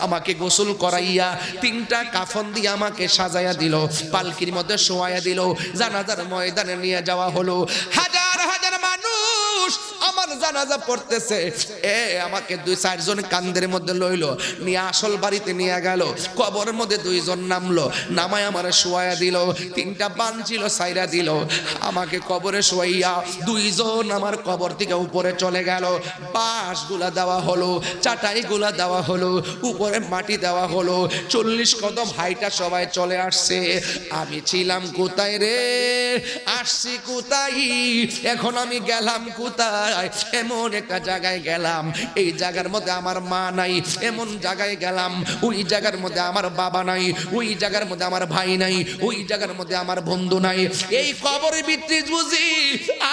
আমাকে গোসল করাইয়া 3টা কাফন দিয়ে আমাকে সাজাইয়া দিল, পালকির মধ্যে শোয়াইয়া দিল, জানাজার ময়দানে নিয়ে যাওয়া হলো। হাজার হাজার মানুষ আমার জানাজা পড়তেছে, আমাকে 2-4 জন কান্দের মধ্যে লইল, নিয়ে আসল বাড়িতে নিয়ে গেল। কবরের মধ্যে 2 জন নামলো, নামায় আমার শোয়াইয়া দিল, 3টা বান ছিল সাইরা দিল, আমাকে কবরে শোয়াইয়া 2 জন আমার কবর থেকে উপরে চলে গেল। বাঁশগুলা দেওয়া হলো, চাটাইগুলা দেওয়া হলো, উপরে মাটি দেওয়া হলো, 40 কদম হাইটা সবাই চলে আসছে। আমি ছিলাম কোথায় রে, আসছি কোথায়, এখন আমি গেলাম কোথায়? এমন একটা জায়গায় গেলাম, এই জায়গার মধ্যে আমার মা নাই, এমন জায়গায় গেলাম ওই জায়গার মধ্যে আমার বাবা নাই, ওই জায়গার মধ্যে আমার ভাই নাই, ওই জায়গার মধ্যে আমার বন্ধু নাই। এই কবরের ভিতরে বুঝি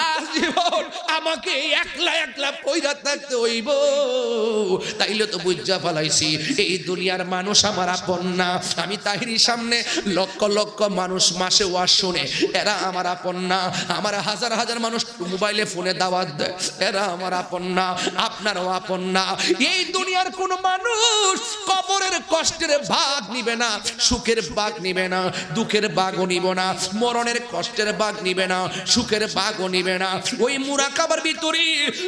আজীবন আমাকে একলা একলা পয়রা থাকতে হইব। তাইলে তো বুঝা ফেলাইছি এই দুনিয়ার মানুষ আমার আপন না। আমি তাহিরির সামনে লক্ষ লক্ষ মানুষ মাসে ওয়াজ শুনে, এরা আমার আপন না। আমার হাজার হাজার মানুষ মোবাইলে ফোনে দাওয়াত দেয়, এরা আমার আপন না, আপনারও আপন না। এই দুনিয়ার কোন মানুষ কবরের কষ্টের ভাগ নিবে না, সুখের ভাগ নিবে না, দুঃখের ভাগও নিব না, মরণের কষ্টের ভাগ নিবে না, সুখের ভাগও নিবে না। ওই মুরাকাবার ভিতরে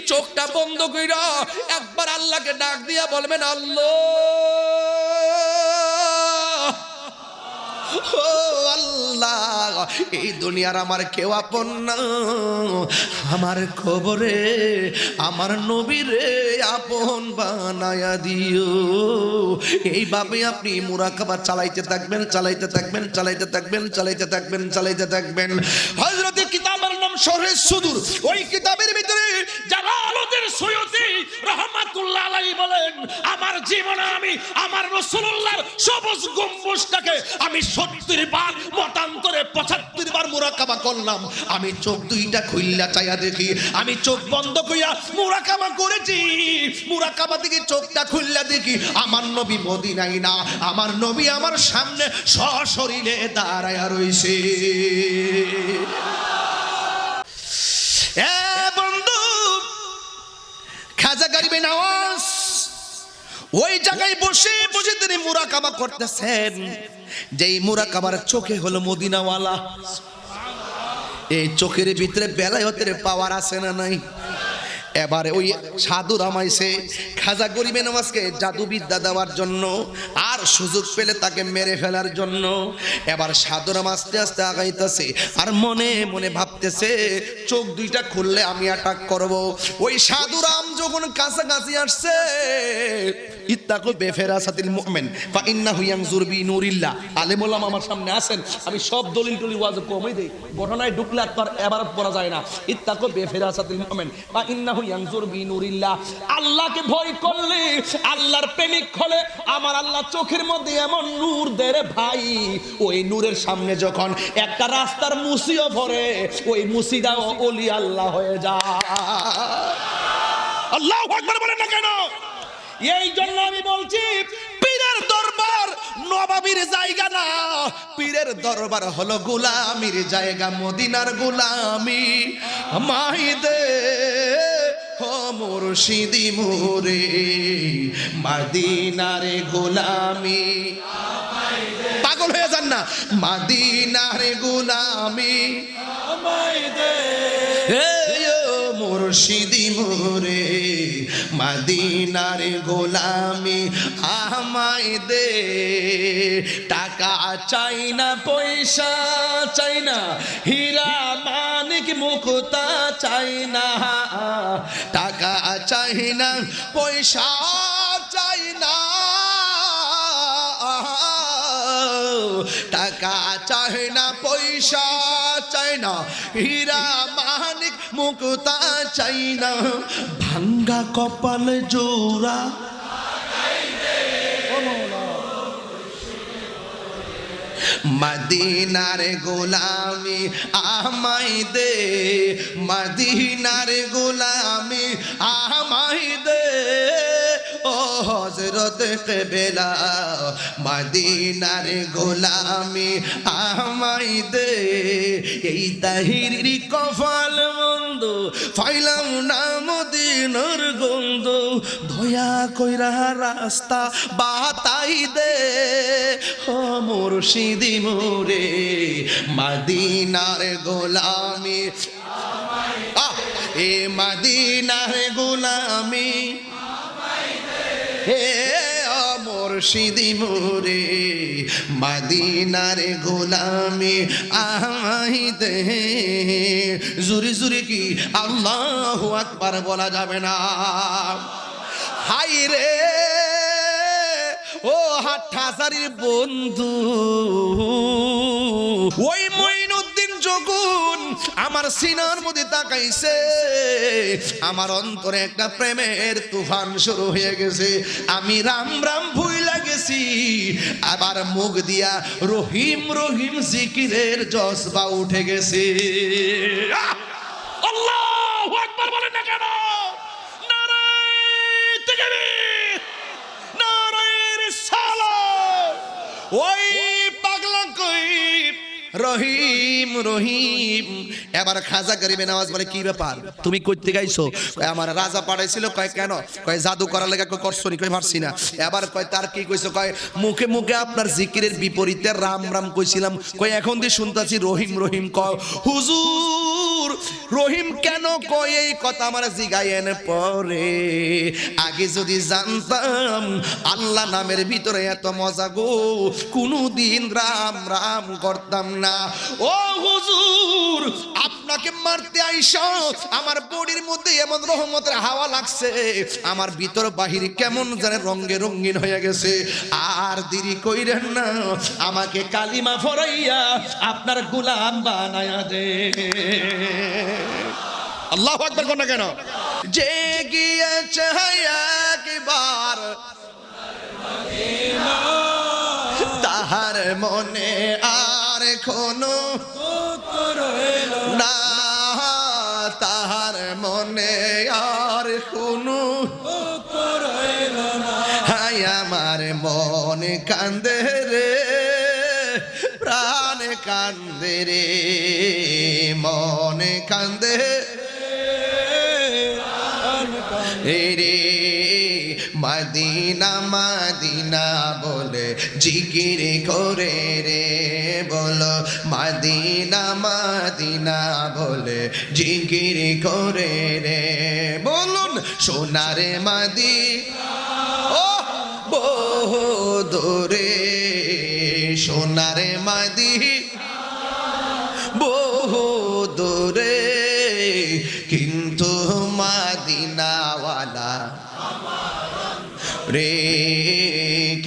চোখটা বন্ধ কইরা একবার আল্লাহকে ডাক দিয়া বলবেন, আল্লাহ ও আল্লাহ, এই দুনিয়ার আমার কেউ আপন না, আমার খবরে আমার নবীরে আপন বানায়া দিও। এইভাবে আপনি মুরাকাবা চালাইতে থাকবেন, চালাইতে থাকবেন, চালাইতে থাকবেন, চালাইতে থাকবেন, চালাইতে থাকবেন। হযরতে কিতাবের নাম শরহে সুদূর, ওই কিতাবের ভিতরে জালালউদ্দিন সৈয়দী রাহমাতুল্লাহ আলাইহি বলেন, আমার জীবনে আমি আমার রাসূলুল্লাহর সবুজ গম্বুজটাকে আমি 70 বার মতান্তরে 75 বার মুরাকাবা করলাম। আমি চোখ 2টা খুইল্লা চাইয়া দেখি, আমি চোখ বন্ধ কইরা মুরাকাবা করেছি, মুরাকাবা থেকে চোখটা খুইল্লা দেখি আমার নবী মদিনায় না, আমার নবী আমার সামনে সশরীরে দাঁড়ায়া রইছে। এ বন্ধু, খাজা গরিবে নওয়াজ ওই জায়গায় বসে বসে তিনি মুরাকাবা করতেছেন। যেই মুরাকাবার চোখে হলো মদিনাওয়ালা, এই চোখের ভিতরে বেলায়েতের পাওয়ার আছে না নাই? এবারে ওই সাধু রামাইছে খাজা গরিবে নওয়াজকে জাদু বিদ্যা দেওয়ার জন্য, আর সুযোগ পেলে তাকে মেরে ফেলার জন্য। এবার সাধু রাম আস্তে আস্তে আগাইতেছে, আর মনে মনে ভাবতেছে চোখ 2টা খুললে আমি অ্যাটাক করব। ওই সাধু রাম যখন কাছাকাছি আসছে, ইত্তাকু বেফেরাসাতিল মুমিন ফা ইন্নাহু ইয়ানজুর বি নূরিল্লাহ। আলেম ওলামা আমার সামনে আছেন, আমি সব দলিল টলি ওয়াজ কমই দেই, ঘটনায় ঢুকলে আর তার এবার পড়া যায় না। ইত্তাকু বেফেরাসাতিল মুমিন ফা ইন্নাহু ইয়ানজুর বি নূরিল্লাহ। আল্লাহকে ভয় করলে, আল্লাহর প্রেমিক হলে আমার আল্লাহ চোখের মধ্যে এমন নূর দেয় রে ভাই, ওই নূরের সামনে যখন একটা রাস্তার মুসিও ভরে, ওই মুসিদাও ওলি আল্লাহ হয়ে যায়। আল্লাহু আকবার বলেন না কেন? এই জন্য আমি বলছি, পীরের দরবার নবাবীর জায়গা না, পীরের দরবার হলো গোলামির জায়গা, মদিনার গোলামি। মাহিদে ও মুর্শিদি মোরে, মদিনার গোলামি। পাগল হয়ে যান না, মদিনার গোলামি মুর্শিদি মোরে, মদিনার গোলামি আমায় দে। টাকা চাই না, পয়সা চাই না, হীরা মানিক মুক্তা চাই না, টাকা চাই না, পয়সা চাই না, টাকা চাই না, পয়সা চাই না, হীরা মানিক মুক্তা চাই না, ভাঙ্গা কপাল জোড়া মদিনার গোলামি আমায় দে, মদিনার গোলামি আমায় দে, ও হযরত কিবলা মদিনার গোলামি আমায় দে এই তাহিরির কপাল মন্দ পাইলাম না মদিনার গন্ধ দয়া কইরা রাস্তা বাতাই দে ও মুর্শিদি মোরে মদিনার গোলামি এ মদিনার গোলামি হে মুর্শিদি মোরে মদিনার গোলামি আমায় দে জুরি জুরি কি আল্লাহু আকবার বলা যাবে না হাই রে ও হাটহাজারির বন্ধু ওই মঈনুদ্দিন যখন আমার সিনার মধ্যে তাকাইছে আমার অন্তরে একটা প্রেমের তুফান শুরু হয়ে গেছে আমি রাম রাম ভুইলা গেছি আবার মুখ দিয়া রহিম রহিম জিকিরের জজবা উঠে গেছে আল্লাহু আকবার বলেন না কেন নারায়ে তাকবীর নারায়ে রিসালাত ওই পাগলা কই রহিম রহিম এবার খাজা গরিবে নওয়াজ বলে কি ব্যাপার তুমি কইতে গাইছো কয় আমার রাজা পাঠাইছিল কয় কেন কয় জাদু করার লাগা কয় করছনি কয় মারছি না এবার কয় তার কি কইছো কয় মুখে মুখে আপনার জিকিরের বিপরীতে রাম রাম কইছিলাম কয় এখন দি শুনতাছি রহিম রহিম কয় হুজুর রহিম কেন কয় এই কথা আমার জিগায়েন পরে আগে যদি জানতাম আল্লাহ নামের ভিতরে এত মজা গো কোনদিন রাম রাম করতাম না ও হুজুর আপনাকে মারতে আইসা আমার বডির মধ্যে এমন রহমতের হাওয়া লাগছে আমার ভিতর বাহির কেমন জানে রঙে রঙিন হয়ে গেছে আর দেরি কইরেন না আমাকে কালিমা পড়াইয়া আপনার গোলাম বানায়া দে আল্লাহু আকবার কোন কেন যে গিয়েছে একবার তাহার মনে আর কোনো না তাহার মনে আর কোনো হায় আমার মন কান্দে রে প্রাণ কান্দে রে মন কান্দে রে মদিনা মদিনা বলে জিকির করে রে বলো মদিনা মদিনা বলে জিকির করে রে বলুন সোনারে মদিনা ও বহু দূরে সোনারে মদিনা বহু দূরে কিন্তু মদিনাওয়ালা রে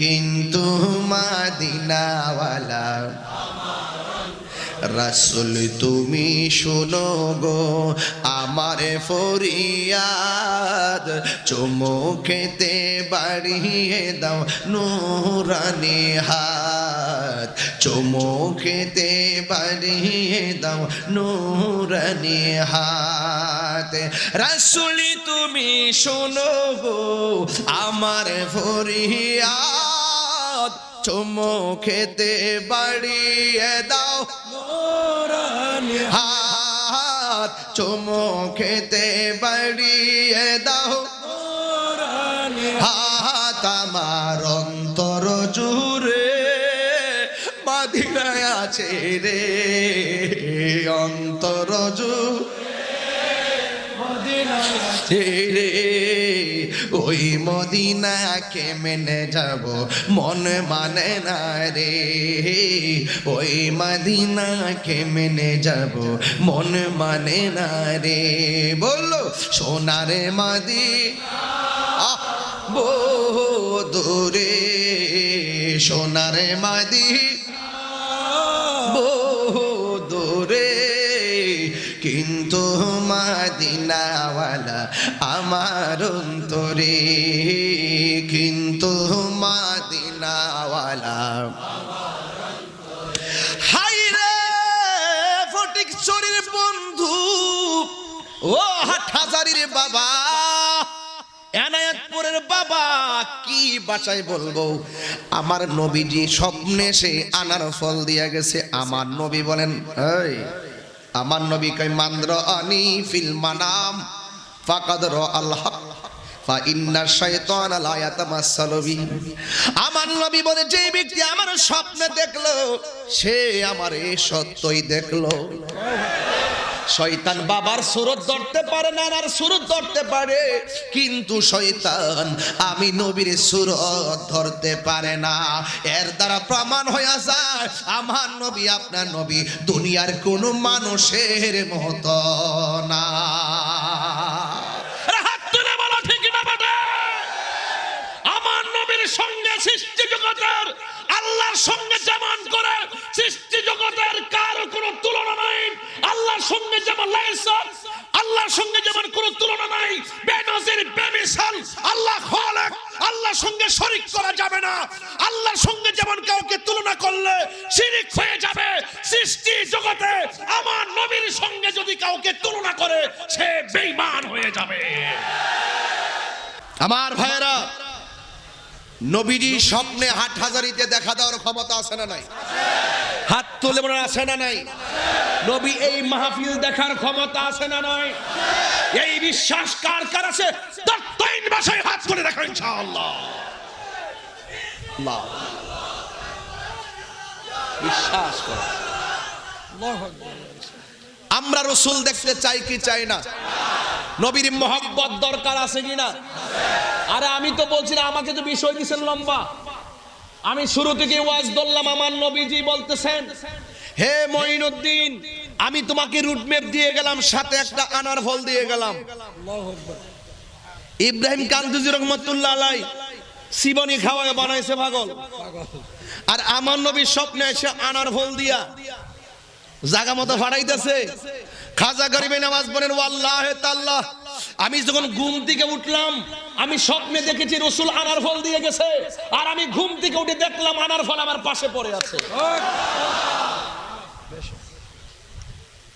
কিন্তু মদিনাওয়ালা রাসূল তুমি শোনো গো আমার ফরিয়াদ চুমুকেতে বাড়িয়ে দাও নূরানি হাত চুমুকেতে বাড়িয়ে দাও নূরানি হাত রাসূল তুমি শোনো গো আমার ফরিয়াদ চুমুকেতে বাড়িয়ে দাও নূরানি হাত চুমুকেতে বাড়িয়ে দাও নূরানি হাত আমার অন্তর জুড়ে মদিনায় আছে রে অন্তর জুড়ে মদিনায় আছে রে ওই মদিনাকে মেনে যাব মন মানে না রে ওই মদিনাকে মেনে যাব মন মানে না রে বলো সোনারে মদিনা বহু দূরে সোনারে মদিনা বহু দূরে কিন্তু মদিনাওয়ালা আমার অন্তরে কিন্তু মদিনাওয়ালা হাই রে ফটিক চুরির বন্ধু ও হাটহাজারির বাবা এনায়েতপুরের বাবা কি ভাষায় বলবো, আমার নবীজি স্বপ্নে সে আনার ফল দিয়ে গেছে। আমার নবী বলেন, এই আমার নবী কই মান্দ্র আনি ফিল মানাম ফাকাদ রাআল হক ফা ইন্না শাইতানা লা ইয়াতামাসসালু বি। আমার নবী বলে যে ব্যক্তি আমার স্বপ্নে দেখলো সে আমারে সত্যই দেখলো। শয়তান বাবার সুরত ধরতে পারে না, আর সুরত ধরতে পারে, কিন্তু শয়তান আমি নবীর সুরত ধরতে পারে না। এর দ্বারা প্রমাণ হয়ে যায় আমার নবী আপনার নবী দুনিয়ার কোন মানুষের মতো না। হাত তুলে বলো ঠিক না বেটা? আমার নবীর সঙ্গে সৃষ্টি জগতের আল্লাহর সঙ্গে যেমন করে সৃষ্টি জগতের কার কোনো তুলনা নাই। আল্লাহর সঙ্গে যেমন লাইসাত, আল্লাহর সঙ্গে যেমন কোনো তুলনা নাই, বেনজির বেমিসাল আল্লাহ খালেক, আল্লাহর সঙ্গে শরীক করা যাবে না। আল্লাহর সঙ্গে যেমন কাউকে তুলনা করলে শিরক হয়ে যাবে, সৃষ্টি জগতে আমার নবীর সঙ্গে যদি কাউকে তুলনা করে সে বেঈমান হয়ে যাবে। আমার ভাইয়েরা, নবীজি স্বপ্নে হাটহাজারিতে দেখা দেওয়ার ক্ষমতা আছে না নাই? হাত তুলে মনে আছে না নাই? নবী এই মাহফিল দেখার ক্ষমতা আছে না নাই? এই বিশ্বাস কার কার আছে? তার তিন ভাষায় হাত করে দেখো ইনশাআল্লাহ। বিশ্বাস করো। আমরা রাসূল দেখতে চাই কি চাই না? নবীর মহব্বত দরকার আছে কিনা? আরে আমি তো বলছি না, আমাকে তো বিষয় দিয়েছেন লম্বা। আমি শুরু থেকে ওয়াজ ধরলাম, আমার নবীজি বলতেছেন, হে মঈনুদ্দিন, আমি তোমাকে রুটম্যাপ দিয়ে গেলাম, সাথে একটা আনার ফল দিয়ে গেলাম। ইব্রাহিম কান্তুজি রহমাতুল্লাহ আলাই সিবনি খাওয়ায় বানাইছে পাগল, আর আমার নবীর স্বপ্নে এসে আনার ফল দিয়া জায়গা মতো ফাড়াইতেছে। খাজা গরিবে নামাজ পড়েন, ওয়াল্লাহে তাআলা আমি যখন ঘুম থেকে উঠলাম আমি স্বপ্নে দেখেছি রাসূল আনার ফল দিয়ে গেছে, আর আমি ঘুম থেকে উঠে দেখলাম আনার ফল আমার পাশে পড়ে আছে।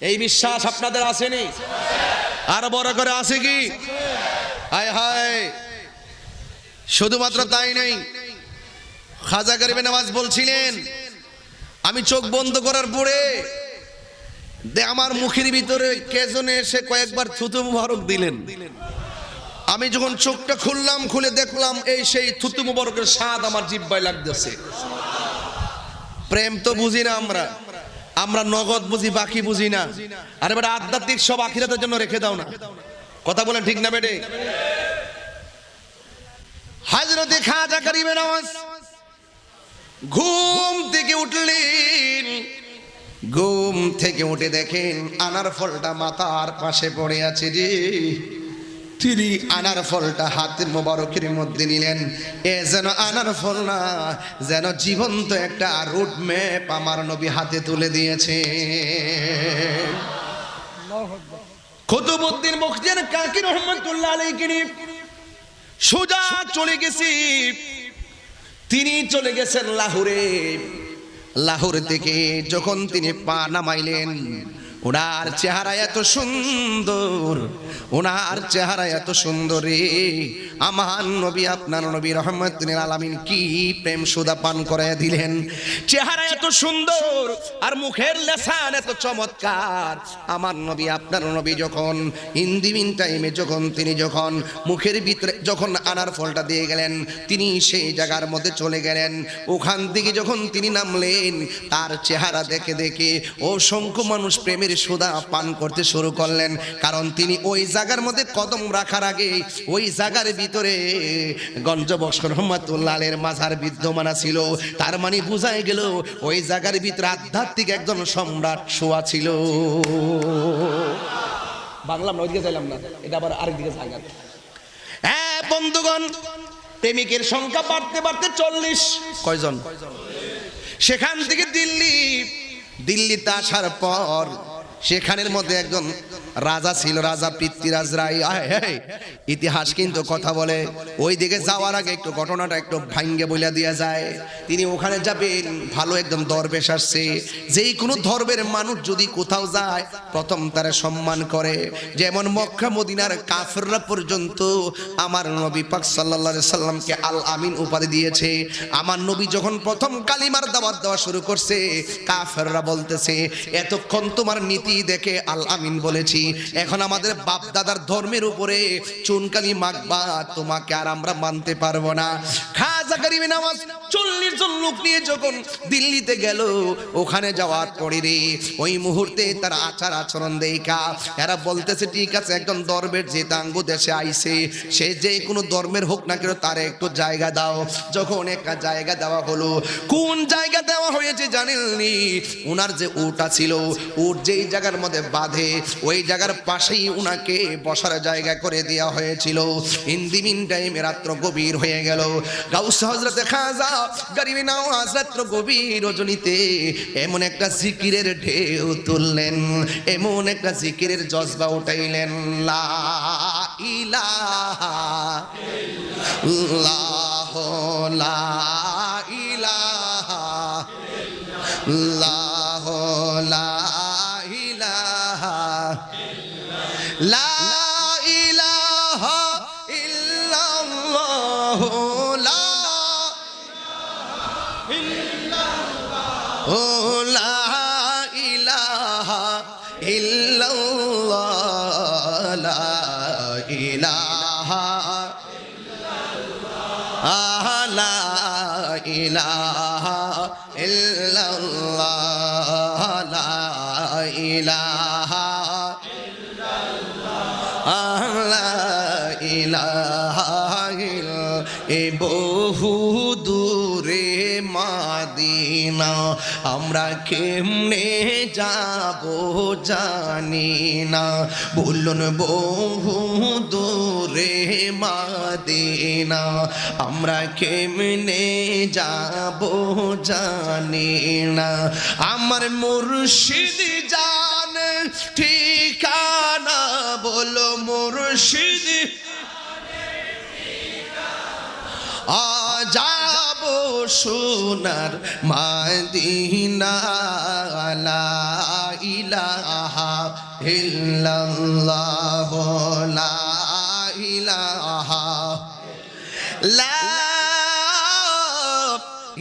এই বিশ্বাস আপনাদের আসেনি? আর বড় করে আছে কি? হায় হায়, শুধুমাত্র তাই নেই, খাজা গরিবে নামাজ বলছিলেন আমি চোখ বন্ধ করার পরে আমার মুখের ভিতরে কে জনে এসে কয়েকবার থুতু মুবারক দিলেন। আমি যখন চোখটা খুললাম, খুলে দেখলাম এই সেই থুতু মুবারকের স্বাদ আমার জিহ্বায় লাগতেছে। প্রেম তো বুঝি না আমরা, আমরা নগদ বুঝি, বাকি বুঝি না। আরে বেটা, আধ্যাত্মিক সব আখিরাতের জন্য রেখে দাও না। কথা বলেন ঠিক না বেটে? হযরতে খাজা গরিবে নওয়াজ ঘুম থেকে উঠলেন, ঘুম থেকে উঠে দেখেন আনার ফলটা মাথার পাশে পড়ে আছে। রে তিনি আনার ফলটা হাতের মোবারকের মধ্যে নিলেন। এ যেন আনার ফল না, যেন জীবন্ত একটা রুট ম্যাপ আমার নবী হাতে তুলে দিয়েছে। কুতুবউদ্দিন মুখজের কাকি রহমাতুল্লাহ আলাইহি সোজা চলে গেছি, তিনি চলে গেছেন লাহোরে। লাহোর থেকে যখন তিনি পা নামাইলেন, ওনার চেহারা এত সুন্দর, ওনার চেহারা এত সুন্দর রে, আমার নবী আপনার নবী রহমাতুল আলামিন কি প্রেম সুধা পান করায় দিলেন। চেহারা এত সুন্দর আর মুখের লেসান এত চমৎকার। আমার নবী আপনার নবী যখন ইন্দিমিন টাইমে যখন মুখের ভিতরে যখন আনার ফলটা দিয়ে গেলেন, তিনি সেই জায়গার মধ্যে চলে গেলেন। ওখান থেকে যখন তিনি নামলেন, তার চেহারা দেখে দেখে অসংখ্য মানুষ প্রেমের সুধা পান করতে শুরু করলেন। কারণ তিনি ওই জায়গার মধ্যে কদম রাখার আগে ওই জায়গার ভিতরে গঞ্জবক্স রহমাতুল্লাহ আলাইহির মাজার বিদ্যমান ছিল। তার মানে বোঝাই গেল ওই জায়গার ভিতরে আধ্যাত্মিক একজন সম্রাট শোয়া ছিল। বাংলা না, ওইদিকে যাইলাম না, এটা আবার আরেকদিকে জায়গা। হ্যাঁ বন্ধুগণ, প্রেমিকের সংখ্যা বাড়তে বাড়তে 40। কয়জন? সেখান থেকে দিল্লিতে আসার পর সেখানের মধ্যে একজন রাজা ছিল, রাজা পৃথ্বীরাজ রায়। ইতিহাস কিন্তু কথা বলে। ওই দিকে যাওয়ার আগে একটু ঘটনাটা একটু ভাঙ্গে বলে দেওয়া যায়। তিনি ওখানে যাবেন, ভালো একদম দরবেশ আসছে। যেই কোনো ধর্মের মানুষ যদি কোথাও যায় প্রথম তারা সম্মান করে। যেমন মক্কা মদিনার কাফেররা পর্যন্ত আমার নবী পাক সাল্লাল্লাহু আলাইহি সাল্লামকে আল আমিন উপাধি দিয়েছে। আমার নবী যখন প্রথম কালিমার দাওয়াত দেওয়া শুরু করছে, কাফেররা বলতেছে এতক্ষণ তোমার নীতি দেখে আল আমিন বলেছি, এখন আমাদের বাপ দাদার ধর্মের উপরে চুনকালি মাখবা, তোমাকে আর আমরা মানতে পারবো না। খাজা গরিব নওয়াজ 40 জন লোক নিয়ে যখন দিল্লিতে গেল, ওখানে যাওয়ার পরে রে ওই মুহূর্তে তার আচার আচরণ দেখা এরা বলতেছে ঠিক আছে, একজন ধর্মের যে তাঙ্গ দেশে আইছে, সে যে কোনো ধর্মের হোক না কেন তার একটু জায়গা দাও। যখন একটা জায়গা দেওয়া হলো, কোন জায়গা দেওয়া হয়েছে জানেননি? উনার যে উটটা ছিল, উট যেই জায়গার মধ্যে বাঁধে ওই জায়গার পাশেই উনাকে বসার জায়গা করে দেওয়া হয়েছিল। ইন্দিমিন টাইমে রাত্র গভীর হয়ে গেল। গাউস হযরতে খাজা গরিব নওয়াজ রাত্র গভীর রজনীতে এমন একটা জিকিরের ঢেউ তুললেন, এমন একটা জিকিরের জজবা উঠাইলেন, লা ইলাহা ইল্লাল্লাহ, লা ইলাহা ইল্লাল্লাহ, লা ইলাহা লা ইলাহা ইল্লাল্লাহ, লা ও লা ইলাহা ইল্লাল্লাহ, লা ইলাহা লা ইলাহা ইল্লাল্লাহ, লা ইলাহা লা ইলাহা এ বহু দূরে মাদিনা আমরা কেমনে যাব জানি না, বলুন বহু দূরে মাদিনা আমরা কেমনে যাব জানি না, আমার মুর্শিদ জান ঠিকানা বলো মুর্শিদ যাব সোনার মাদিনা, লা ইলাহা ইল্লাল্লাহ, লা ইলাহা লা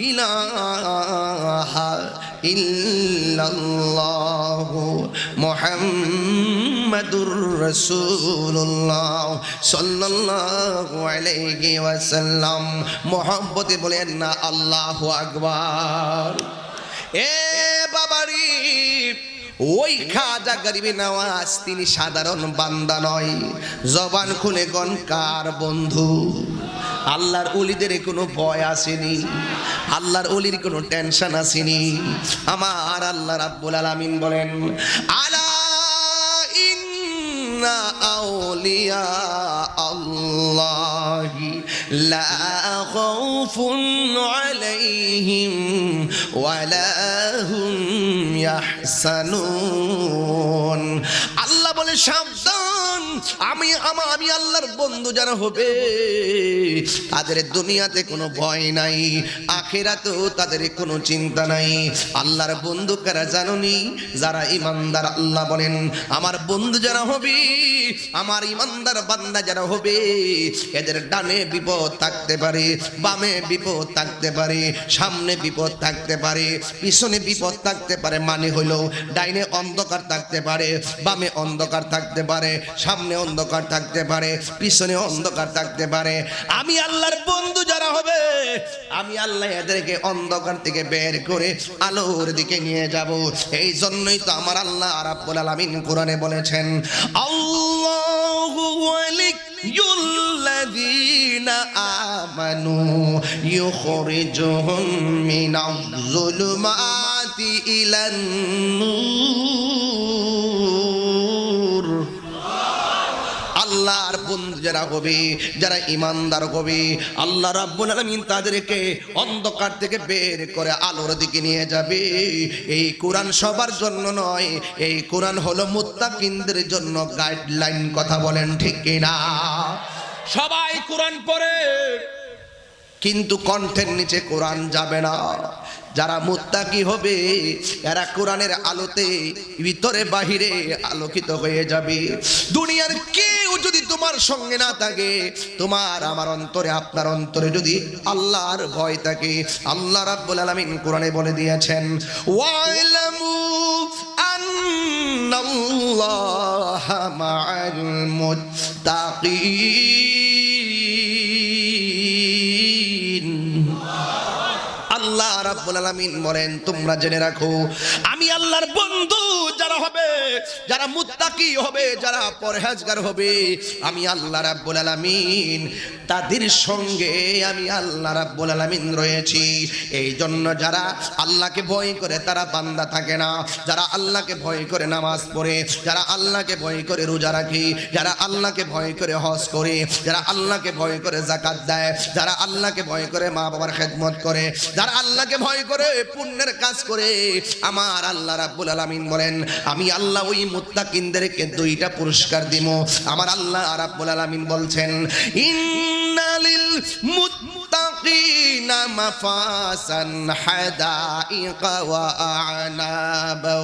ইলাহা ইল্লাল্লাহ মুহাম্মাদুর রাসূলুল্লাহ সাল্লাল্লাহু আলাইহি ওয়াসাল্লাম। মুহাব্বতে বলেন না আল্লাহু আকবার। এ বাবারি, ওই খাজা গরিব নওয়াজ তিনি সাধারণ বান্দা নয়। জবান খুলে গন কার বন্ধু। আল্লাহর ওলিদের কোনো ভয় আসেনি, আল্লাহর ওলির কোনো টেনশন আসেনি। আমার আল্লাহ রাব্বুল আলামিন বলেন, আলা ইন্না আউলিয়া আল্লাহি লা খাউফুন আলাইহিম ওয়ালা হুম ইয়াহসানুন। আল্লাহ বলে সাবধান, আমি আল্লাহর বন্ধু যারা হবে তাদের দুনিয়াতে কোনো ভয় নাই, আখিরাতেও তাদের কোনো চিন্তা নাই। আল্লাহর বন্ধু কারা জানোনি? যারা ইমানদার। আল্লাহ বলেন আমার বন্ধু যারা হবে, আমার ইমানদার বান্দা যারা হবে, এদের ডানে বিপদ থাকতে পারে, বামে বিপদ থাকতে পারে, সামনে বিপদ থাকতে পারে, পিছনে বিপদ থাকতে পারে। মানে হলো ডাইনে অন্ধকার থাকতে পারে, বামে অন্ধকার থাকতে পারে, সামনে অন্ধকার থাকতে পারে, পিছনে অন্ধকার থাকতে পারে। আমি আল্লাহর বন্ধু যারা হবে, আমি আল্লাহ এদেরকে অন্ধকার থেকে বের করে আলোর দিকে নিয়ে যাব। এই জন্যই তো আমার আল্লাহ রাব্বুল আলামিন কোরআনে বলেছেন, আল্লাহু ওয়ালিয়ুল্লাযীনা আমানু ইউখরিজুহুম মিনাজ-যুলুমাতি ইলান-নূর। আল্লাহর বন্ধু যারা হবে, যারা ইমানদার হবে, আল্লাহ রাব্বুল আলামিন তাদেরকে অন্ধকার থেকে বের করে আলোর দিকে নিয়ে যাবে। এই কোরআন সবার জন্য নয়, এই কোরআন হলো মুত্তাকিনদের জন্য গাইডলাইন। কথা বলেন ঠিক কিনা? সবাই কোরআন পড়ে, কিন্তু কণ্ঠের নিচে কোরআন যাবে না। যারা মুত্তাকি হবে এরা কোরআনের আলোতে ভিতরে বাহিরে আলোকিত হয়ে যাবে। দুনিয়ার কেউ যদি তোমার সঙ্গে না থাকে, তোমার আমার অন্তরে, আপনার অন্তরে যদি আল্লাহর ভয় থাকে, আল্লাহ রাব্বুল আলামিন কোরআনে বলে দিয়েছেন, ওয়াইলামু আন্নাল্লাহা মা'আল মুত্তাকিন। আল্লাহ রাব্বুল আলামিন বলেন, তোমরা জেনে রাখো আমি আল্লাহর বন্ধু যারা হবে, যারা মুত্তাকি হবে, যারা পরহেজগার হবে, আমি আল্লাহ রাব্বুল আলামিন তাদের সঙ্গে আমি আল্লাহ রাব্বুল আলামিন রয়েছি। এই জন্য যারা আল্লাহকে ভয় করে তারা বান্দা থাকে না। যারা আল্লাহকে ভয় করে নামাজ পড়ে, যারা আল্লাহকে ভয় করে রোজা রাখে, যারা আল্লাহকে ভয় করে হজ করে, যারা আল্লাহকে ভয় করে যাকাত দেয়, যারা আল্লাহকে ভয় করে মা বাবার খেদমত করে, যারা আল্লাহকে ভয় করে পুণ্যের কাজ করে, আমার আল্লাহ রাব্বুল আলামিন বলেন আমি আল্লাহ ওই মুত্তাকিনদেরকে দুইটা পুরস্কার দিব। আমার আল্লাহ রাব্বুল আলামিন বলছেন, ইন্নালিল মুত্তাকিনা মাফাসান হাদাইকা ওয়া আ'নাবা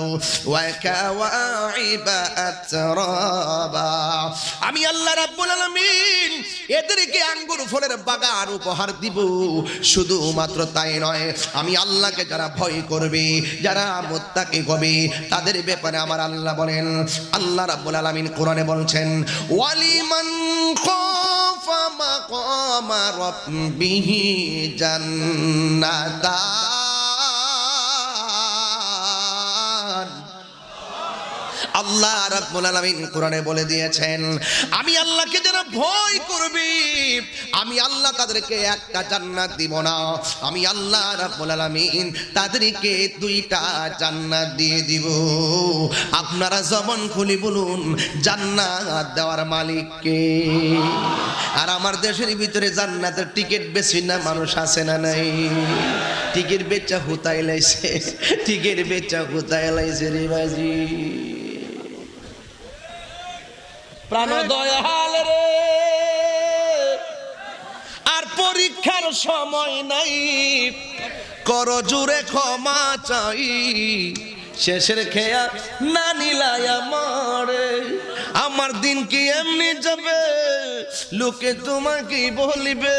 ওয়া কাওয়াইবা আতরাবা। আমি আল্লাহ রাব্বুল আলামিন এদেরকে আঙ্গুর ফলের বাগান উপহার দিব। শুধুমাত্র তাই নয়, আমি আল্লাহকে যারা ভয় করবে, যারা মুত্তাকি হবে, তাদের ব্যাপারে আমার আল্লাহ বলেন, আল্লাহ রাব্বুল আলামিন কোরআনে বলছেন, ওয়ালিমান খাফা মাকামা রাব্বিহি জান্নাতান। আল্লাহ রাব্বুল আলামিন কোরআনে বলে দিয়েছেন, আমি আল্লাহকে যারা ভয় করবে, আমি আল্লাহ তাদেরকে একটা জান্নাত দিব না, আমি আল্লাহ রাব্বুল আলামিন তাদেরকে দুইটা জান্নাত দিয়ে দিব। আপনারা জবান খুলে বলুন, জান্নাত দেওয়ার মালিক কে? আর আমার দেশের ভিতরে জান্নাতের টিকিট বেশি না মানুষ আছে না নাই? টিকিট বেচা হুতাই লাইছে, টিকিট বেচা হুতাই লাইছে রে বাজি। প্রাণ দয়াল রে, আর পরীক্ষার সময় নাই, কর জুড়ে ক্ষমা চাই, শেষের খেয়া না নিলাই আমারে, আমার দিন কি এমনি যাবে, লোকে তোমাকে বলিবে,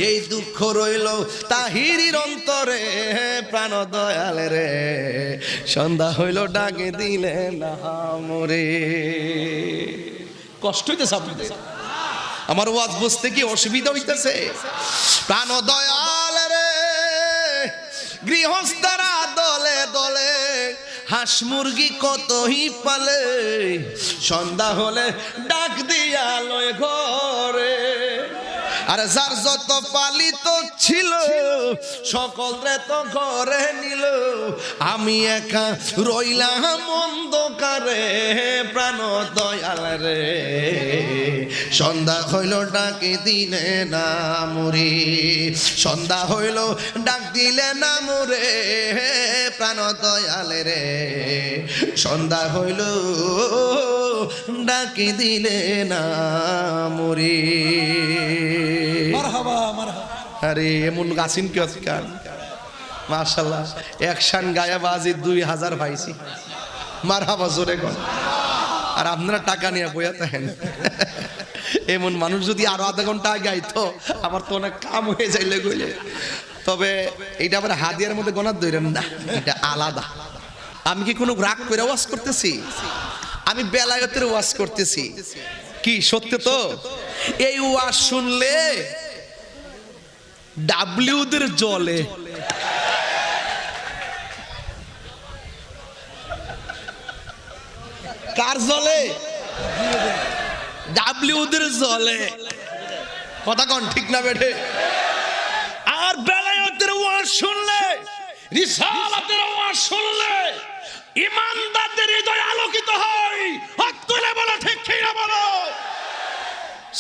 এই দুঃখ রইল তাহিরির অন্তরে। প্রাণ দয়াল রে, সন্ধ্যা হইল ডাকে দিলে না মরে। কষ্ট হইতেছে আপনাদের? আমার ওয়াজ বুঝতে কি অসুবিধা হইতেছে? প্রাণ দয়াল রে, গৃহস্থরা দলে দলে হাঁস মুরগি কতই পালে, সন্ধ্যা হলে ডাক দিয়া লয় ঘরে। আর যার যত পালিত ছিল সকলরে তো ঘরে নিল, আমি একা রইলাম অন্ধকারে। প্রাণ দয়াল রে, সন্ধ্যা হইল ডাকে দিলে না মুরে, সন্ধ্যা হইল ডাক দিলে না মুরে। প্রাণ দয়াল রে, সন্ধ্যা হইল ডাকে দিলে না মুরে। মারহাবা মারহাবা। আরে এমন গাছিন কি আজকাল, মাশাআল্লাহ, একশান গায়াবাজি 2000 পাইছি। মারহাবা জোরে কর। আর আপনারা টাকা নিয়ে বইয়া থাকেন। এমন মানুষ যদি আরো আধা ঘন্টা আগে আইতো আমার তো অনেক কাম হয়ে যাইলে গইলে। তবে এইটা আবার হাদিয়ার মধ্যে গণাত ধরেন না, এটা আলাদা। আমি কি কোনো রাগ করে ওয়াজ করতেছি? আমি বেলায়েতের ওয়াজ করতেছি। কি সত্য তো? এই ওয়াজ শুনলে ডাব্লিউদের জলে, কার জলে? ডাব্লিউদের জলে। কথা কোন ঠিক না বেঠে? আর বেলায়েতের ওয়াজ শুনলে, রিসালাতের ওয়াজ শুনলে ইমানদারদের হৃদয় আলোকিত হয়। হাত তুলে বলো ঠিক কি না বলো?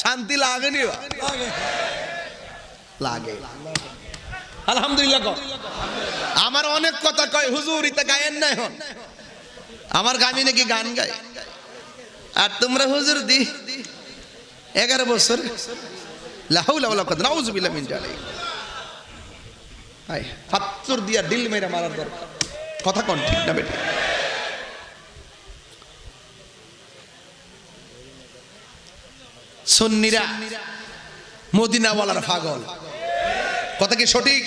শান্তি লাগেনি? লাগে। আলহামদুলিল্লাহ কর। আমার অনেক কথা কয় হুজুর, ইতা গায়েন না এখন। আমার গামি নাকি গান গায়, আর তোমরা হুজুর দি 11 বছর লা হাওলা ওয়ালা কুওয়াতা নাউযু বিল্লাহি মিন জালিক। আয় ফাত্তর দিয়া দিল মেরে মারার দরকার। কথা কোন ঠিক না বেটি? সুন্নিরা মদিনাওয়ালার পাগল। কথা কি সঠিক?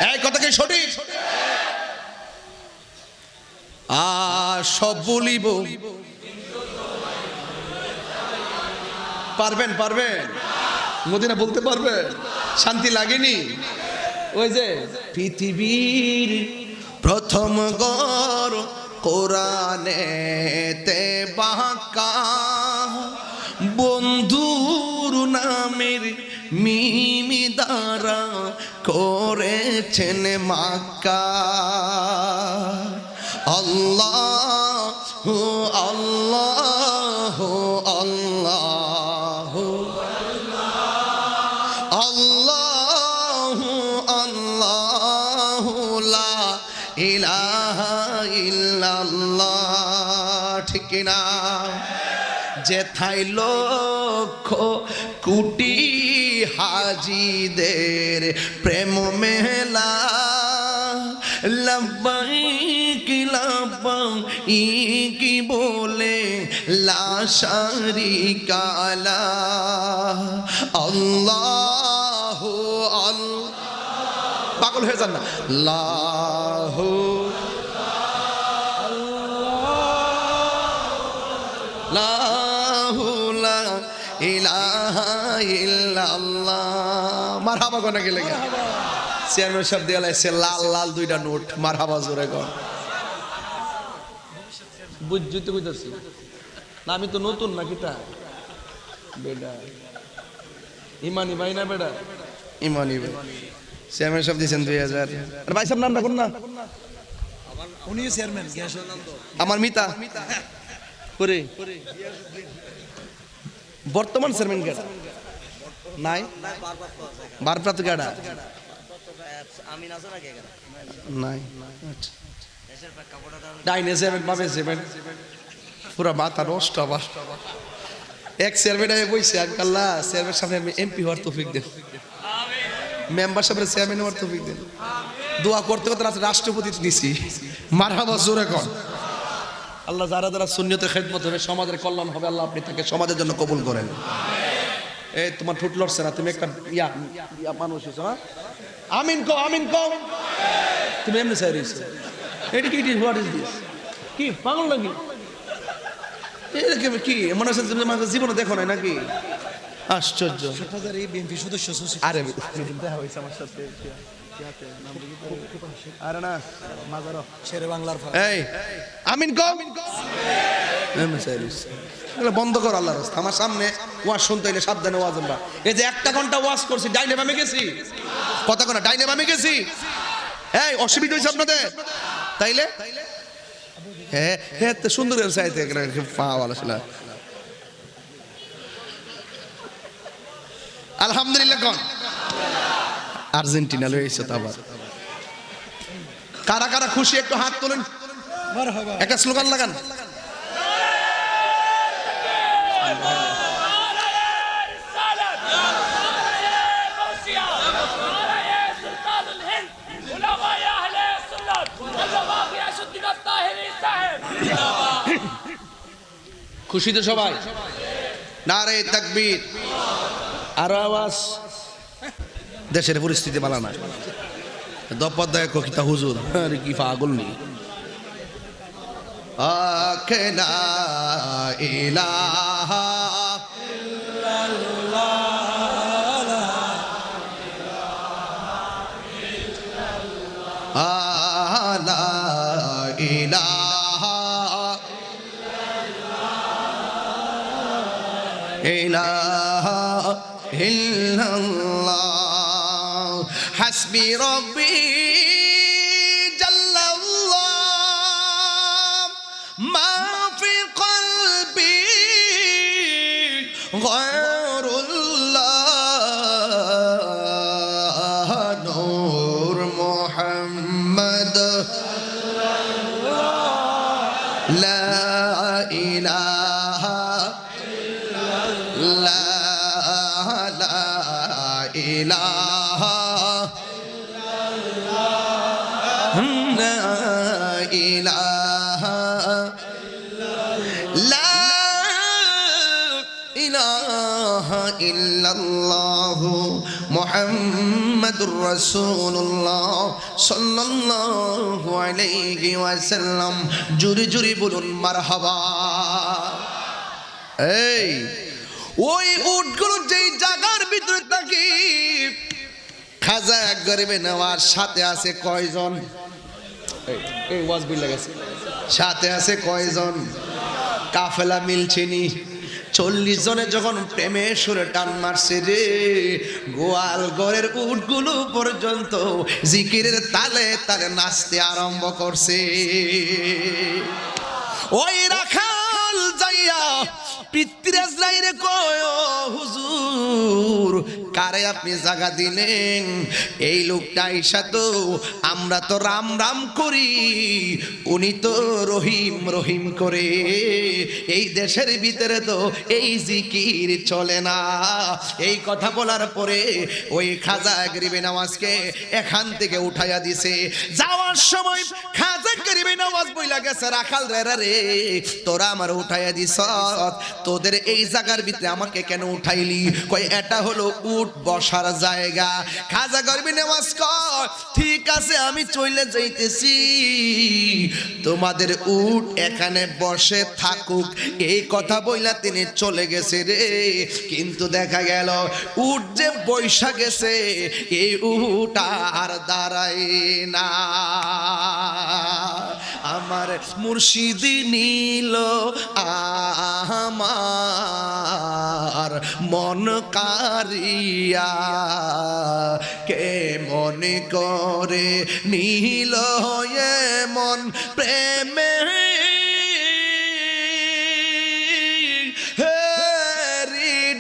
এই কথা কি সঠিক? সব বলিব। পারবেন পারবেন? মদিনা বলতে পারবেন? শান্তি লাগেনি? ওই যে পৃথিবীর প্রথম ঘর কোরআনেতে বাঁকা, বন্ধুর নামের মিমি দ্বারা করেছেন মাক্কা। আল্লাহ আল্লাহ আল্লাহ আল্লাহ আল্লাহ লা ইলাহা ইল্লাল্লাহ। ঠিক না? যেথায় লক্ষ কোটি হাজিদের প্রেম মেলা, লব্বাইক লব্বাইক বলে লা শারিকা লাহ। আল্লাহ আল্লাহ, পাগল হয়ে যান না। আল্লাহ লা ইলাহা ইল্লাল্লাহ। মারহাবা কোনা গেলে চেয়ারম্যান সাহেব দিয়ে লাইছে লাল লাল 2টা নোট। মারহাবা জোরে কোন। বুঝতে কইতাছি না, আমি তো নতুন না কিটা বেডা। ইমানি ভাই না বেডা? ইমানি ভাই। চেয়ারম্যান সাহেব দিয়েছেন 2000। আর ভাই সাহেব নামটা কোন না? উনি চেয়ারম্যান। আমার মিতা করে বর্তমান চেয়ারম্যান কেডা? নাই ভারপ্রাপ্ত কেডা? আমিন আছে না কে কেন? নাই। আচ্ছা দেশের প্রেক্ষাপটে দাও। ডাইনে চেয়ারম্যান বাবে চেয়ারম্যান পুরা মাথা নষ্ট। আবার এক চেয়ারম্যান আগে বইছে, আল্লাহ চেয়ারম্যান সামনে এমপি হওয়ার তৌফিক দেন, মেম্বার সাহেবের চেয়ারম্যান হওয়ার তৌফিক দেন। দোয়া করতে করতে রাষ্ট্রপতি নিছি। মারহাবা জোরে কোন। আল্লাহ যারা যারা সুন্নিয়তের খেদমত হবে, সমাজের কল্যাণ হবে, আল্লাহ আপনি তাকে সমাজের জন্য কবুল করেন। এই তোমার ঠোঁট লড়ছে না, তুমি একটা ইয়া মানুষ হইছো। হ্যাঁ আমিন কও, আমিন কও। তুমি এমনি চাই রইছো। এটা কি? What is this? কি পাগল নাকি? কি মনে হচ্ছে তুমি জীবনে দেখো নাই নাকি? আশ্চর্য। বিএনপি সদস্য সচিব। আরে দেখা হয়েছে আমার সাথে। আরে না মাজারো শেরে বাংলার। এই আমিন কও। বন্ধ কর আল্লাহর রাস্তা। আমার সামনে ওয়াজ শুনতে হইলে সাবধানে ওয়াজ। আমরা এই যে 1 ঘন্টা ওয়াজ করছি, ডাইনে বামে গেছি। কথা কোনা? ডাইনে বামে গেছি। এই অসুবিধা হয়েছে আপনাদের? তাইলে হ্যাঁ হ্যাঁ তো সুন্দর চাইতে পাওয়াল আসলে। আলহামদুলিল্লাহ কোন। আর্জেন্টিনা লইছে তো আবার। কারা কারা খুশি একটু হাত তোলেন, একটা স্লোগান লাগান। খুশি তো সবাই? নারে তাকবীর। আর আওয়াজ। দেশের পরিস্থিতি ভালো না। দপদায় কিতা হুজুর আরে কি পাগল নি। আখনা ইলাহা লা ইলাহা ইলাহা ইল্লাল্লাহ হাসবি রব্বি জাল্লাল্লাহ মা ফি কলবি গায়র মুহাম্মদ লা ইলাহা লা ইলাহা লা ইলাহা লা ইলাহা ইল্লাল্লাহু মুহাম্মাদুর রাসূলুল্লাহ সাল্লাল্লাহু আলাইহি ওয়াসাল্লাম। জোরে জোরে বলুন মারহাবা। এই ওই উটগুলো যেই জায়গার ভিতরে থাকি, খাজা গরিবে নেওয়ার সাথে আছে কয়জন? এই ওয়াজ বুঝলা গেছে, সাথে আছে কয়জন? কাফেলা মিলছেনি। 40 জনে যখন প্রেমে সুরে টান মারছে রে, গোয়াল ঘরের উটগুলো পর্যন্ত জিকিরের তালে তালে নাচতে আরম্ভ করছে। ওই রাখাল যাইয়া পিতৃরাজ লাইরে কয়, হুজুর কারে আপনি জায়গা দিলেন? এই লোকটা আইসা তো আমরা তো রাম রাম করি, উনি তো রহিম রহিম করে। এই দেশের ভিতরে তো এই জিকির চলে না। এই কথা বলার পরে ওই খাজা গরিবে নওয়াজকে এখান থেকে উঠাইয়া দিছে। যাওয়ার সময় খাজা গরিবে নওয়াজ বইলা গেছে, রাখাল রে রে তোরা আমার উঠাইয়া দিছ, তোদের এই জায়গার ভিতরে আমাকে কেন উঠাইলি? কই এটা হলো উট বসার জায়গা। খাজা গরিবে নওয়াজ কয়, ঠিক আছে আমি চলে যাইতেছি, তোমাদের উট এখানে বসে থাকুক। এই কথা বইলা তিনি চলে গেছে রে। কিন্তু দেখা গেল উট যে বৈশা গেছে, এই উট আর দাঁড়ায় না। আমার মুর্শিদ নীল আমার মন কারিয়া, কে মনে করে নীল মন প্রেমে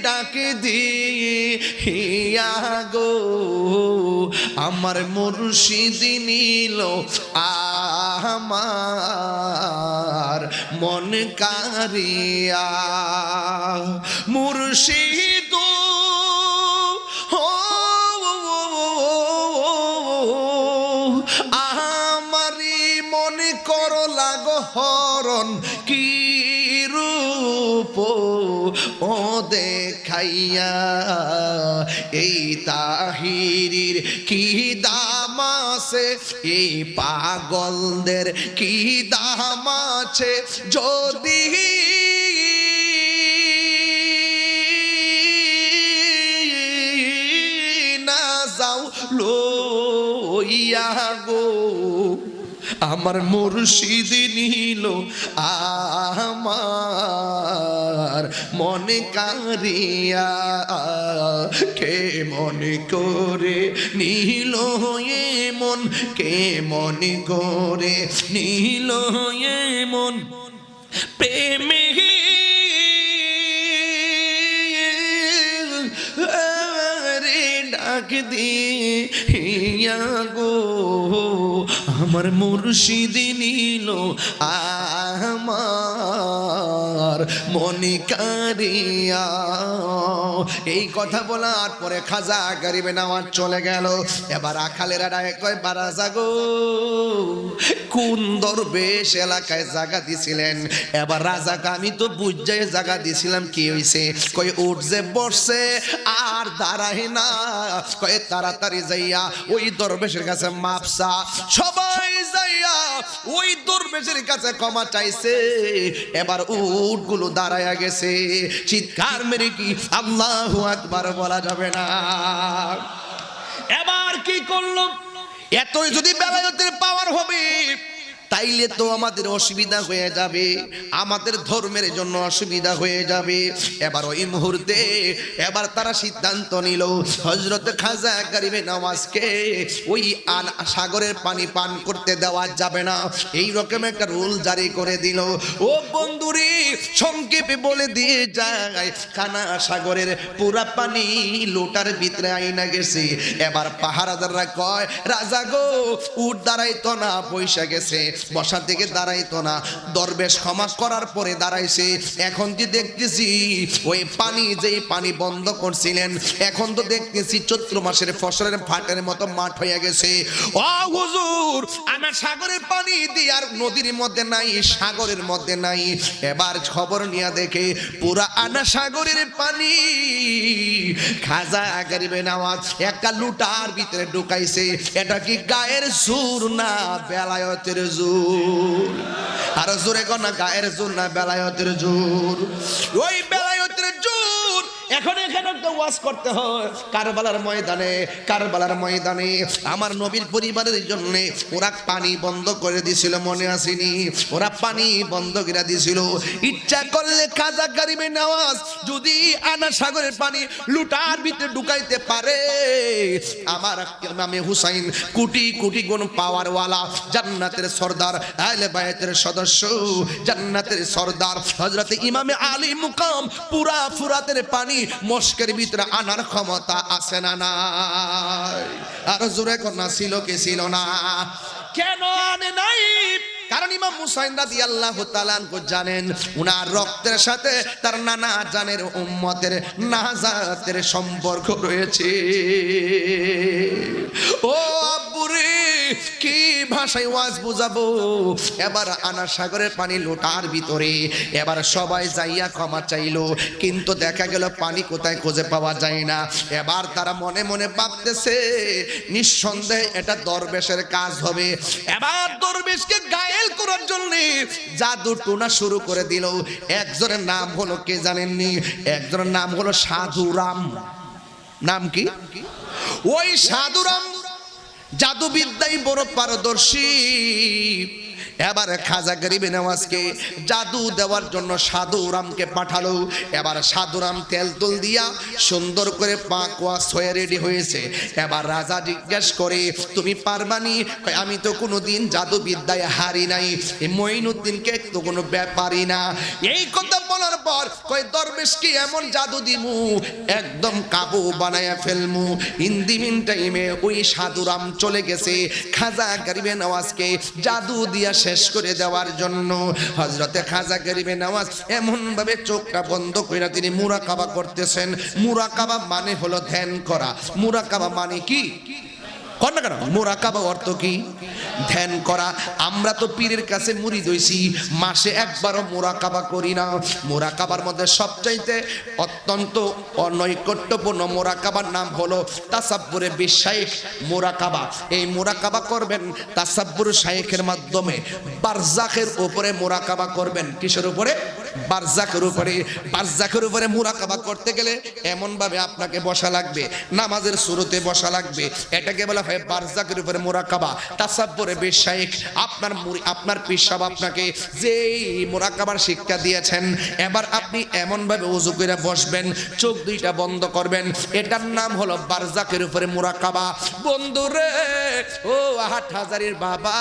ডাক দিয়া গো। আমার মুর্শিদ নীল আমার মন কারিয়া, মুর্শিদ আমারি মনে করো লাগো হরণ, কি রূপ ও দেখাইয়া। এই তাহিরির কি দাম আছে, এই পাগলদের কি দাম আছে, যদি না যাও লইয়া গো। আমার মুর্শিদ নীল আমার মনে কারিয়া, কে মনে করে নীল মন, কে মনে করে নীল মন প্রেমে ডাক দিয়া গো। আমার মুর্শিদ নীল আমার মনে কারিয়া। এই কথা বলার পরে খাজা গরিবে নওয়াজ চলে গেল। এবার রাখালেরা ডাকে কয়, বারাজা গো, কোন দরবেশ এলাকায় জায়গা দিছিলেন? এবার রাজাকে আমি তো বুঝাই জায়গা দিছিলাম, কি হইছে? কই উঠ যে বসছে আর দাঁড়ায় না, কয়ে তাড়াতাড়ি যাইয়া ওই দরবেশের কাছে মাপসা। সবাই যাইয়া ওই দরবেশের কাছে ক্ষমা চাইছে। এবার উটগুলো দাঁড়ায়া গেছে। চিৎকার মেরে কি আল্লাহু আকবার বলা যাবে না? এবার কি করলো? এতই যদি বেলায়েতের পাওয়ার হবে, তাইলে তো আমাদের অসুবিধা হয়ে যাবে, আমাদের ধর্মের জন্য অসুবিধা হয়ে যাবে। এবার ওই মুহূর্তে এবার তারা সিদ্ধান্ত নিল হযরত খাজা গরিবে নওয়াজকে ওই সাগরের পানি পান করতে দেওয়া যাবে না, এই রকম একটা রুল জারি করে দিল। ও বন্ধুরে, সংক্ষেপে বলে দিয়ে যায়, কানা সাগরের পুরা পানি লোটার ভিতরে আইনা গেছে। এবার পাহারাদাররা কয়, রাজা গো, উঠ দাঁড়াইতো না, পয়সা গেছে, বসা থেকে দাঁড়াইতো না। দরবেশ ক্ষমা করার পরে দাঁড়াইছে। এখন কি দেখতেছি ওই পানি, যেই পানি বন্ধ করছিলেন, এখন তো দেখতেছি চৈত্র মাসের ফসলের ফাটের মতো মাঠ হয়ে গেছে। ও হুজুর, আমার সাগরের পানি দিয়ে আর নদীর মধ্যে নাই, সাগরের মধ্যে নাই। এবার খবর নিয়ে দেখে পুরা আনা সাগরের পানি খাজা গরিবে নওয়াজ একটা লুটার ভিতরে ঢুকাইছে। এটা কি গায়ের জোর না বেলায়েতের জোর? আর জোরে কোন না, গায়ের জোর না বেলায়েতের জোর? ওই বেলায়েতের জোর। এখন এখানে তো ওয়াজ করতে হয় কারবালার ময়দানে। কারবালার ময়দানে আমার নবীর পরিবারের জন্য ওরা পানি বন্ধ করে দিয়েছিল, মনে আসেনি? ওরা পানি বন্ধ করে দিয়েছিল। ইচ্ছা করলে খাজা গরিবে নওয়াজ যদি আনা সাগরের পানি লুটার ভিতরে ঢুকাইতে পারে, আমার ইমামে হুসাইন কোটি কোটি গুণ পাওয়ারওয়ালা, জান্নাতের সর্দার, আহলে বায়তের সদস্য, জান্নাতের সর্দার হযরত ইমামে আলী মুকাম পুরা ফুরাতের পানি মস্কের ভিতরে আনার ক্ষমতা আছে না নাই? আর জোরে কন্যা ছিল কি ছিল না? কেন আনে নাই? কারণ ইমাম হুসাইন রাদিয়াল্লাহু তাআলা আনহু জানেন উনার রক্তের সাথে তার নানা জানের উম্মতের নাজাতের সম্পর্ক রয়েছে। ও আব্বুরে, কি ভাষায় ওয়াজ বুঝাবো? এবার আনা সাগরের পানি লোটার ভিতরে, এবার সবাই যাইয়া ক্ষমা চাইলো, কিন্তু দেখা গেল পানি কোথায় খুঁজে পাওয়া যায় না। এবার তারা মনে মনে ভাবতেছে নিঃসন্দেহে এটা দরবেশের কাজ হবে। এবার দরবেশকে গায়েল করার জন্য জাদু টোনা শুরু করে দিল। একজনের নাম হলো, কে জানেননি? একজনের নাম হলো সাধুরাম। নাম কি? ওই সাধুরাম জাদুবিদ্যায় বড় পারদর্শী। এবার খাজা গরিবে নওয়াজকে জাদু দেওয়ার জন্য সাধুরামকে পাঠালো। এবার সাধুরাম তেল তুল দিয়া সুন্দর করে পাক ওয়াশ হয়ে রেডি হয়েছে। এবার রাজা জিজ্ঞেস করে, তুমি পারবানি? আমি তো কোনোদিন জাদু বিদ্যায় হারি নাই, এই মঈনুদ্দিনকে তো কোনো ব্যাপারই না। এই কথা বলার পর কয়, দরবেশকে এমন জাদু দিমু একদম কাবু বানায়া ফেলমু। ইন্দিমিন টাইমে ওই সাধুরাম চলে গেছে খাজা গরিবে নওয়াজকে জাদু দিয়া শেষ করে দেওয়ার জন্য। হযরতে খাজা গরিবে নওয়াজ এমন ভাবে চোখটা বন্ধ করে তিনি মুরাকাবা করতেছেন। মুরাকাবা মানে হলো ধ্যান করা। মুরাকাবা মানে কি? কন্যা কেন? মুরাকাবা অর্থ কি? ধ্যান করা। আমরা তো পীরের কাছে মুরিদ হইছি, মাসে একবারও মুরাকাবা করি না। মুরাকাবার মধ্যে সবচাইতে অত্যন্ত অনৈকট্যপূর্ণ মুরাকাবার নাম হলো তাসাব্বুরে বিশাইখ মুরাকাবা। এই মুরাকাবা করবেন তাসাব্বুর শাইখের মাধ্যমে। বারজাখের উপরে মুরাকাবা করবেন। কিসের উপরে? বারজাখের উপরে। বারজাখের উপরে মুরাকাবা করতে গেলে এমন ভাবে আপনাকে বসা লাগবে, নামাজের শুরুতে বসা লাগবে। এটাকে বলা হয় বারজাখের উপরে মুরাকাবা। তাসাব্বুরে বিশাইখ, আপনার পীর সাহেব আপনাকে যেই মুরাকাবার শিক্ষা দিয়েছেন, এবার আপনি এমন ভাবে ওযু করে বসবেন, চোখ দুইটা বন্ধ করবেন। এটার নাম হলো বারজাখের উপরে মুরাকাবা। বন্ধুরে, ও হাটহাজারীর বাবা,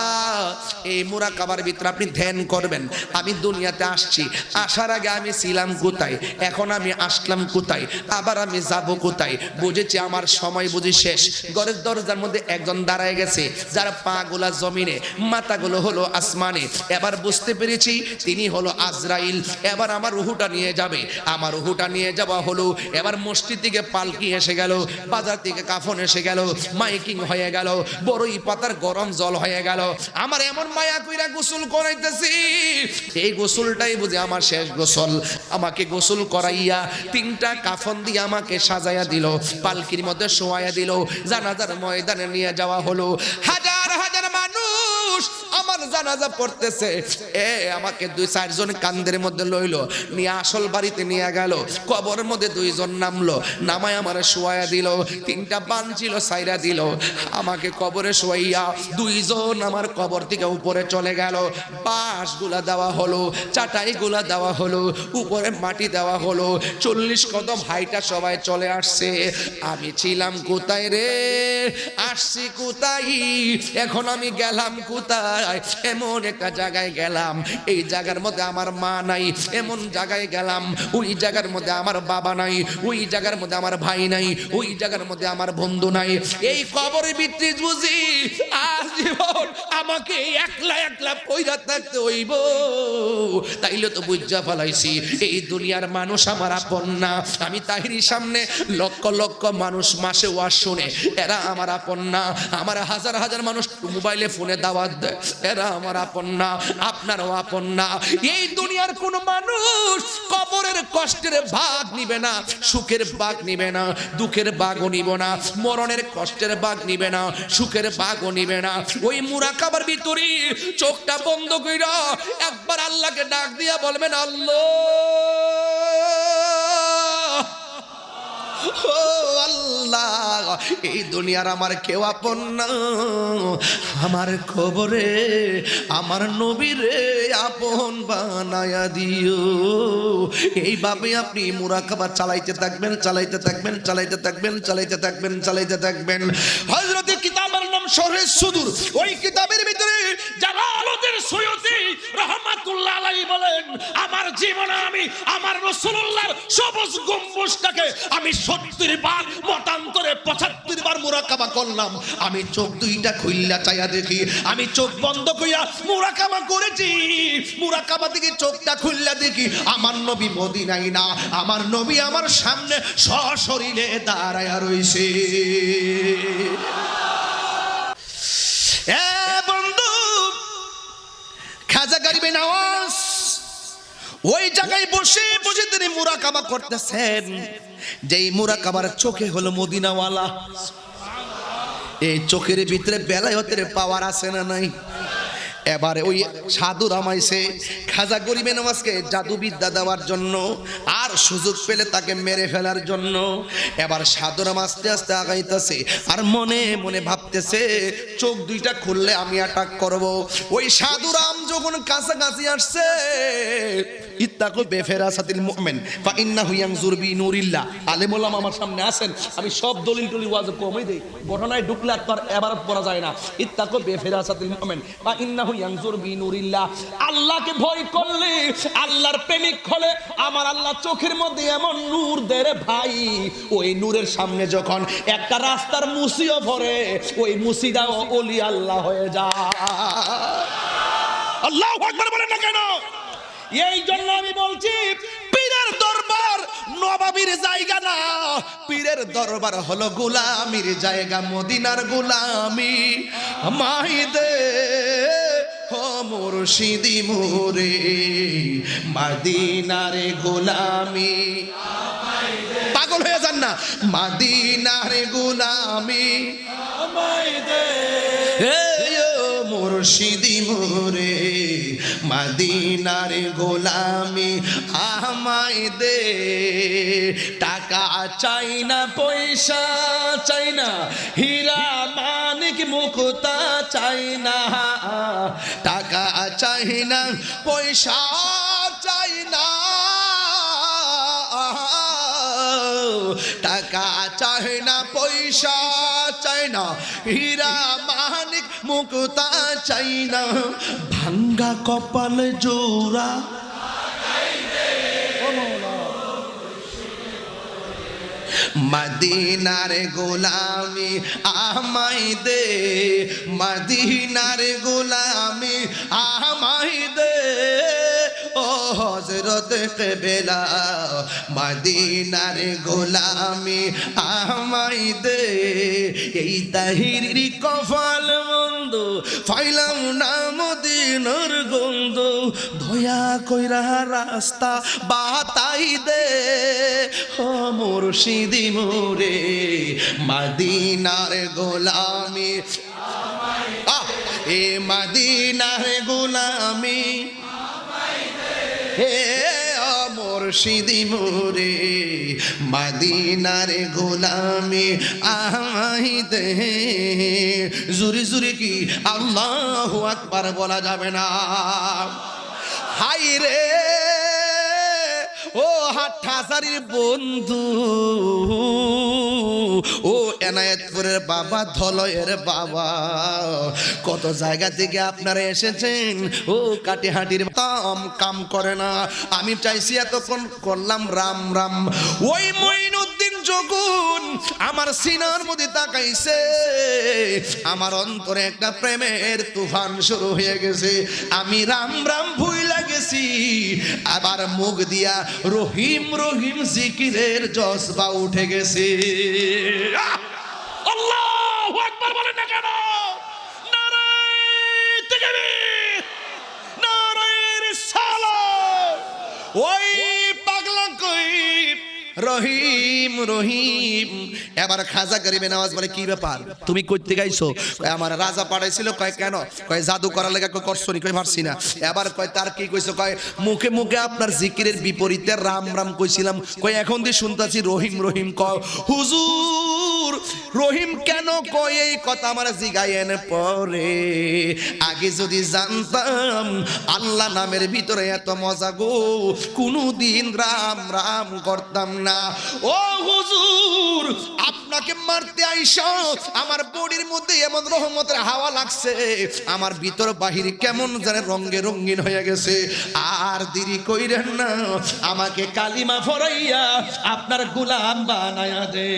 এই মুরাকাবার ভিতরে আপনি ধ্যান করবেন। আমি দুনিয়াতে আসছি, আসার আগে আমি ছিলাম কোথায়, এখন আমি আসলাম কোথায়, আবার আমি যাব কোথায়? বুঝেছি আমার সময় বুঝি শেষ। ঘরের দরজার মধ্যে একজন দাঁড়ায় গেছে, যার পা গুলা জমিনে, মাথাগুলো হলো আসমানে। এবার বুঝতে পেরেছি তিনি হলো আজরাইল। এবার আমার রুহুটা নিয়ে যাবে। আমার রুহুটা নিয়ে যাওয়া হলো। এবার মসজিদ থেকে পালকি এসে গেল, বাজার থেকে কাফন এসে গেল, মাইকিং হয়ে গেল, বড়ই পাতার গরম জল হয়ে গেল। আমার এমন মায়া কইরা গোসল করাইতেছি, এই গোসলটাই বুঝি আমার শেষ গোসল। আমাকে গোসল করাইয়া 3টা কাফন দিয়ে আমাকে সাজাইয়া দিল, পালকির মধ্যে শোয়াইয়া দিল, জানাজার ময়দানে নিয়ে যাওয়া হলো। হাজার হাজার মানুষ আমার জানাজা পড়তেছে, আমাকে 2-4 জন কান্দের মধ্যে লইলো, নিয়ে আসল বাড়িতে নিয়ে গেল। কবরের মধ্যে 2 জন নামলো, নামায় আমার শোয়া দিল, 3টা বান ছিল সাইরা দিল। আমাকে কবরে শোয়াইয়া 2 জন আমার কবর থেকে উপরে চলে গেল। বাঁশগুলা দেওয়া হলো, চাটাইগুলা দেওয়া হলো, উপরে মাটি দেওয়া হলো। 40 কদম হাইটা সবাই চলে আসছে। আমি ছিলাম কোথায় রে, আসছি কোথায়, এখন আমি গেলাম কোথায়? এমন একটা জায়গায় গেলাম, এই জায়গার মধ্যে আমার মা নাই। এমন জায়গায় গেলাম, ওই জায়গার মধ্যে আমার বাবা নাই, ওই জায়গার মধ্যে আমার ভাই নাই, ওই জায়গার মধ্যে আমার বন্ধু নাই। এই কবরের ভিতরে বুঝি আজীবন আমাকে একলা একলা পয়রা থাকতে হইব। তাইলে তো বুঝা ফেলাইছি এই দুনিয়ার মানুষ আমার আপন না। আমি তাহিরির সামনে লক্ষ লক্ষ মানুষ মাসে ওয়াজ শুনে, এরা আমার আপন না। আমার হাজার হাজার মানুষ মোবাইলে ফোনে দাওয়াত দেয়, এরা আমার আপন না, আপনারও আপন না। এই দুনিয়ার কোন মানুষ কবরের কষ্টের ভাগ নিবে না, সুখের ভাগ নিবে না, দুঃখের ভাগও নিব না, মরণের কষ্টের ভাগ নিবে না, সুখের ভাগও নিবে না। ওই মুরাকাবার ভিতরে চোখটা বন্ধ কইরা একবার আল্লাহকে ডাক দিয়া বলবেন, আল্লাহ ও আল্লাহ, এই দুনিয়ার আমার কেউ আপন না, আমার খবরে আমার নবীরে আপন বানায়া দিও। এইভাবে আপনি মুরাকাবা চালাইতে থাকবেন, চালাইতে থাকবেন, চালাইতে থাকবেন, চালাইতে থাকবেন, চালাইতে থাকবেন। হযরতে কিতাবের নাম শরহে সুদূর, ওই কিতাবের ভিতরে জালালউদ্দিন সৈয়দী রাহমাতুল্লাহ আলাইহি বলেন, আমার জীবনে আমি আমার রাসূলুল্লাহর সবুজ গম্বুজটাকে আমি 70 বার মতান্তরে 75 বার মুরাকাবা করলাম। আমি চোখ 2টা খুইল্লা চাইয়া দেখি, আমি চোখ বন্ধ কইয়া মুরাকাবা করেছি। মুরাকাবা থেকে চোখটা খুইল্লা দেখি আমার নবী মদিনায় না, আমার নবী আমার সামনে সশরীরে দাঁড়ায়া রইছে। এ বন্ধু, খাজা গরিবে নওয়াজ ওই জায়গায় বসে বসে তিনি মুরাকাবা করতেছেন। যেই মুরাকাবার চোখে হলো মদিনাওয়ালা। এই চোখের ভিতরে বেলায়েতের পাওয়ার আছে না নাই? এবারে ওই সাধু রামাইছে খাজা গরিবে নওয়াজকে জাদুবিদ্যা দেওয়ার জন্য, আর সুযোগ পেলে তাকে মেরে ফেলার জন্য। এবার সাধু রাম আস্তে আস্তে আগাইতেছে, আর মনে মনে ভাবতেছে চোখ 2টা খুললে আমি অ্যাটাক করব। ওই সাধু রাম যখন কাছাকাছি আসছে, ইত্তাকু বেফেরাসাতিল মুমিন ফা ইন্নাহু ইয়ানজুর বি নূরিল্লাহ। আলেম ওলামা আমার সামনে আছেন, আমি সব দলিল টলি ওয়াজ কমই দেই, ঘটনায় ঢুকলে আর এবার পড়া যায় না। ইত্তাকু বেফেরাসাতিল মুমিন ফা ইন্নাহু ইয়ানজুর বি নূরিল্লাহ। আল্লাহকে ভয় করলে, আল্লাহর প্রেমিক হলে আমার আল্লাহ চোখের মধ্যে এমন নূর দেয় ভাই, ওই নূরের সামনে যখন একটা রাস্তার মুসিও ভরে, ওই মুসিদাও ওলি আল্লাহ হয়ে যায়। আল্লাহু আকবার বলেন না কেন? এই জন্য আমি বলছি, পীরের দরবার নবাবীর জায়গা না, পীরের দরবার হলো গোলামির জায়গা, মদিনার গোলামি। মাহিদে ও মুর্শিদি মোরে, মদিনার গোলামি। পাগল হয়ে যান না, মদিনার গোলামি। মুর্শিদি মোরে, মদিনার গোলামি আমায় দে। টাকা চাই না, পয়সা চাই না, হীরা মানিক মুক্তা চাই না। টাকা চাই না, পয়সা চাই না, টাকা চাই না, পয়সা চাই না, হীরা মানিক মুক্তা চাই না। ভাঙ্গা কপাল জোড়া মদিনার গোলামি আমায় দে, মদিনার গোলামি আমায় দে। ও হযরত কিবলা, মদিনার গোলামি আমায় দে। এই তাহিরির কপাল মন্দ, ফাইলাম না মদিনার গন্ধ, দয়া কইরা রাস্তা বাতাই দে। ও মুর্শিদি মোরে, মদিনার গোলামি। এ মদিনার গোলামি হে মুর্শিদি মোরে মদিনার গোলামি আমায় দে জুরি জুরি কি আল্লাহু আকবার বলা যাবে না হাই রে ও হাটহাজারির বন্ধু ও এনায়েতপুরের বাবা ধলয়ের বাবা কত জায়গা থেকে আপনারা এসেছেন ও কাটিহাটির কাম করে না আমি চাইছি এতক্ষণ করলাম রাম রাম ওই মঈনুদ্দিন যখন আমার সিনার মধ্যে তাকাইছে আমার অন্তরে একটা প্রেমের তুফান শুরু হয়ে গেছে আমি রাম রাম ভুইলা গেছি আবার মুখ দিয়া রহিম রহিম জিকিরের জজবা উঠে গেছে আল্লাহু আকবার বলেন না কেন নারায়ে তাকবীর নারায়ে রিসালাত ওই পাগলা কই রহিম রহিম এবার খাজা গরিবে নওয়াজ বলে কি ব্যাপার তুমি কইতে গাইছো কয় আমার রাজা পাঠাইছিল কয় কেন কয় জাদু করার লাগা কই করছো নি কই মারছি না এবার কয় তার কি কইছো কয় মুখে মুখে আপনার জিকিরের বিপরীতে রাম রাম কইছিলাম কয় এখন দি শুনতাছি রহিম রহিম কয় হুজুর রহিম কেন কয় এই কথা আমার জিগায়েন পরে আগে যদি জানতাম আল্লাহ নামের ভিতরে এত মজা গো কোনদিন রাম রাম করতাম না ও হুজুর আপনাকে মারতে আইসা আমার বডির মধ্যে এমন রহমতের হাওয়া লাগছে আমার ভিতর বাহির কেমন জানে রঙে রঙিন হয়ে গেছে আর দেরি কইরেন না আমাকে কালিমা ফরাইয়া আপনার গোলাম বানায়া দে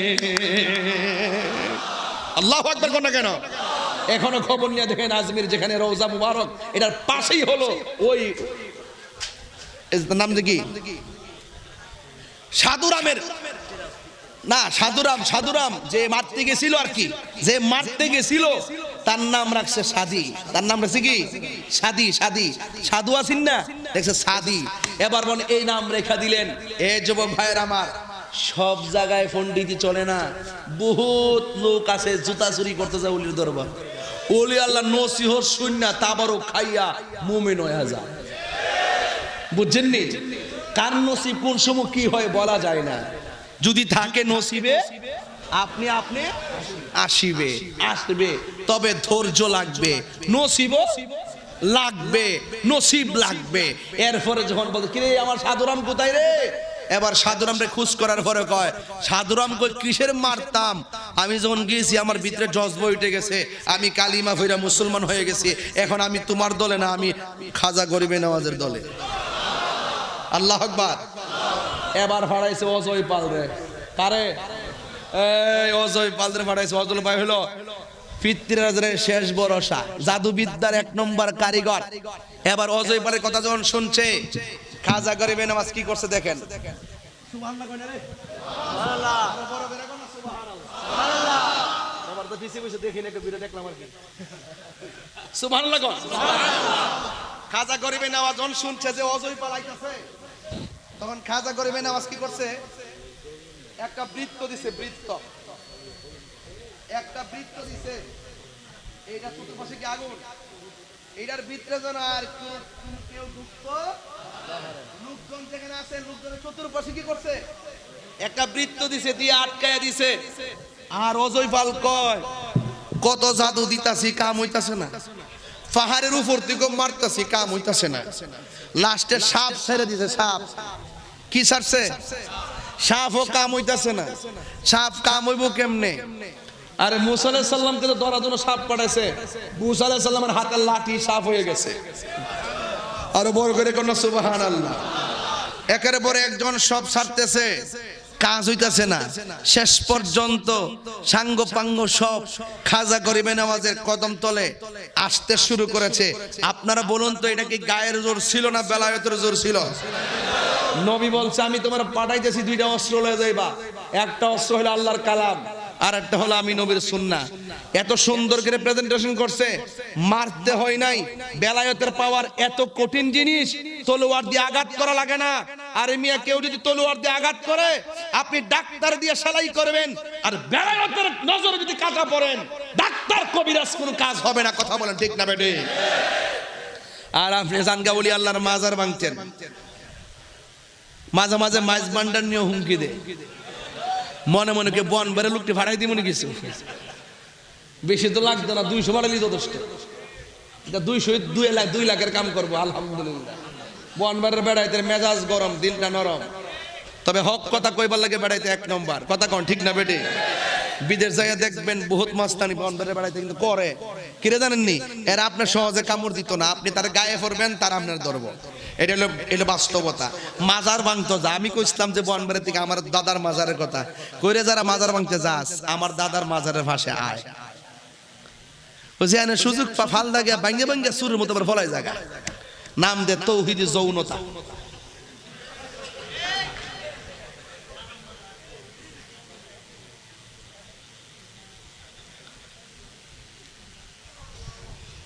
আল্লাহু আকবার কোন না কেন এখনো খবর নিয়ে দেখেন আজমির যেখানে রওজা মুবারক এটার পাশেই হলো ওই নাম কি সাধুরামের না সাধুরাম যে মারতে গেছিল আর কি যে মারতে গেছিল তার নাম রাখছে সাদি তার নাম রাখছে কি সাদি সাধু আছেন না দেখছে সাদি এবার বলেন এই নাম রেখা দিলেন এ যুবক ভাইয়ের আমার সব জায়গায় পণ্ডিতি চলে না বহুত লোক আছে জুতা চুরি করতে যায় ওলির দরবার ওলি আল্লাহ নসিহত শুননা তাবারও খাইয়া মুমিন হয়ে যায় বুঝছেন নি কার নসিব কোন সময় কি হয় বলা যায় না যদি থাকে নসিবে আপনি আপনি আসবে তবে ধৈর্য লাগবে নসিব লাগবে নসিব লাগবে এরপরে যখন বলতে কিরে আমার সাধুরাম কোথায় রে এবার সাধুরাম রে খুশ করার পরে কয় সাধুরাম কই কিসের মারতাম আমি যখন গিয়েছি আমার ভিতরে জজবা উঠে গেছে আমি কালিমা ফিরা মুসলমান হয়ে গেছি এখন আমি তোমার দলে না আমি খাজা গরিবে নওয়াজের দলে আল্লাহু আকবার এবার ফাড়াইছে অজয় পাল রে কারে এই অজয় পাল রে ফাড়াইছে অজয় ভাই হলো পিতৃরাজের শেষ ভরসা জাদুবিদ্যার এক নম্বর কারিগর এবার অজয় পালের কথা যখন শুনছে খাজা গরিবে নওয়াজ কি করছে দেখেন সুবহানাল্লাহ কই না রে সুবহানাল্লাহ বড় বেরে কোন সুবহানাল্লাহ এবার তো পিছে পিছে দেখি না একটা ভিডিও দেখলাম আর কি সুবহানাল্লাহ কোন সুবহানাল্লাহ খাজা গরিবে নওয়াজ যখন শুনছে যে অজয় পাল আইতাছে তখন খাজা গরিবে নওয়াজ কি করছে একটা বৃত্ত দিছে একটা বৃত্ত দিছে এইটা চতুর্পাশে কি আগুন এইটার ভিতরে যেন আর কেউ ঢুকতো লোকজন যেখানে আছে লোকজনের চতুর্পাশে কি করছে একটা বৃত্ত দিছে দিয়ে আটকায়া দিছে আর অজয় পাল কয় কত জাদু দিতাছি কাম হইতাছে না পাহাড়ের উপর থেকে মারতাছি কাম হইতাছে না লাস্টে সাপ ছেড়ে দিছে সাপ কি ছাড়ছে সাপও কাম হইতাছে না সাপ কাম হইব কেমনে আরে মুসা আলাইহিস সালামকে তো ধরার জন্য সাপ পাঠাইছে মুসা আলাইহিস সালামের হাতের লাঠি সাপ হয়ে গেছে আর বড় করে কোন সুবহানাল্লাহ একের পরে একজন সব ছাড়তেছে কাজ হইতাছে না শেষ পর্যন্ত সাঙ্গ পাঙ্গ সব খাজা গরিবে নওয়াজের কদম তলে আসতে শুরু করেছে আপনারা বলুন তো এটা কি গায়ের জোর ছিল না বেলায়েতের জোর ছিল নবী বলছে আমি তোমার পাঠাইতেছি দুইটা অস্ত্র লয়ে যাইবা একটা অস্ত্র হলো আল্লাহর কালাম আর একটা হলো আমি নবীর সুন্নাহ এত সুন্দর করে প্রেজেন্টেশন করছে মারতে হয় নাই বেলায়েতের পাওয়ার এত কঠিন জিনিস তলোয়ার দিয়ে আঘাত করা লাগে না আরে মিয়া কেউ যদি তলোয়ার দিয়ে আঘাত করে আপনি ডাক্তার দিয়ে সেলাই করবেন, আর বেলায়েতের নজরে যদি কাটা পড়েন ডাক্তার কবিরাজ কোনো কাজ হবে না। কথা বলেন ঠিক না বেটে? আর আপনি জানগা বলি আল্লাহর মাজার ভাঙতেন, মাঝে মাঝে মাছ ভান্ডার নিয়ে হুমকি দে, মনে মনে কে বন বেড়ে লোকটি ভাড়াই দিব না কিছু, বেশি তো লাগতো না, 200 বাড়ালি যথেষ্ট। 2 লাখের কাম করবো আলহামদুলিল্লাহ। বন বেড়ে বেড়াইতে মেজাজ গরম, দিলটা নরম, তবে হক কথা কইবার লাগে বেড়াইতে 1 নম্বর। কথা কন ঠিক না বেটে? বিদেশ যাইয়া দেখবেন বহুত মাস্তানি বন বেড়ে বেড়াইতে কিন্তু করে, কিরে জানেননি? এরা আপনার সহজে কামড় দিত না, আপনি তার গায়ে পড়বেন তার আপনার ধরব। এটা হলো বাস্তবতা। মাজার ভাঙতো যা, আমি কইছিলাম যে বন বেড়ে থেকে আমার দাদার মাজারের কথা কইরে, যারা মাজার ভাঙতে যাস আমার দাদার মাজারের পাশে আয়, বুঝিয়ানে সুযোগ ফাল দাগে ভাঙ্গে ভাঙ্গে সুরের মতো ফলাই জায়গা, নাম দে তৌহিদি যৌনতা।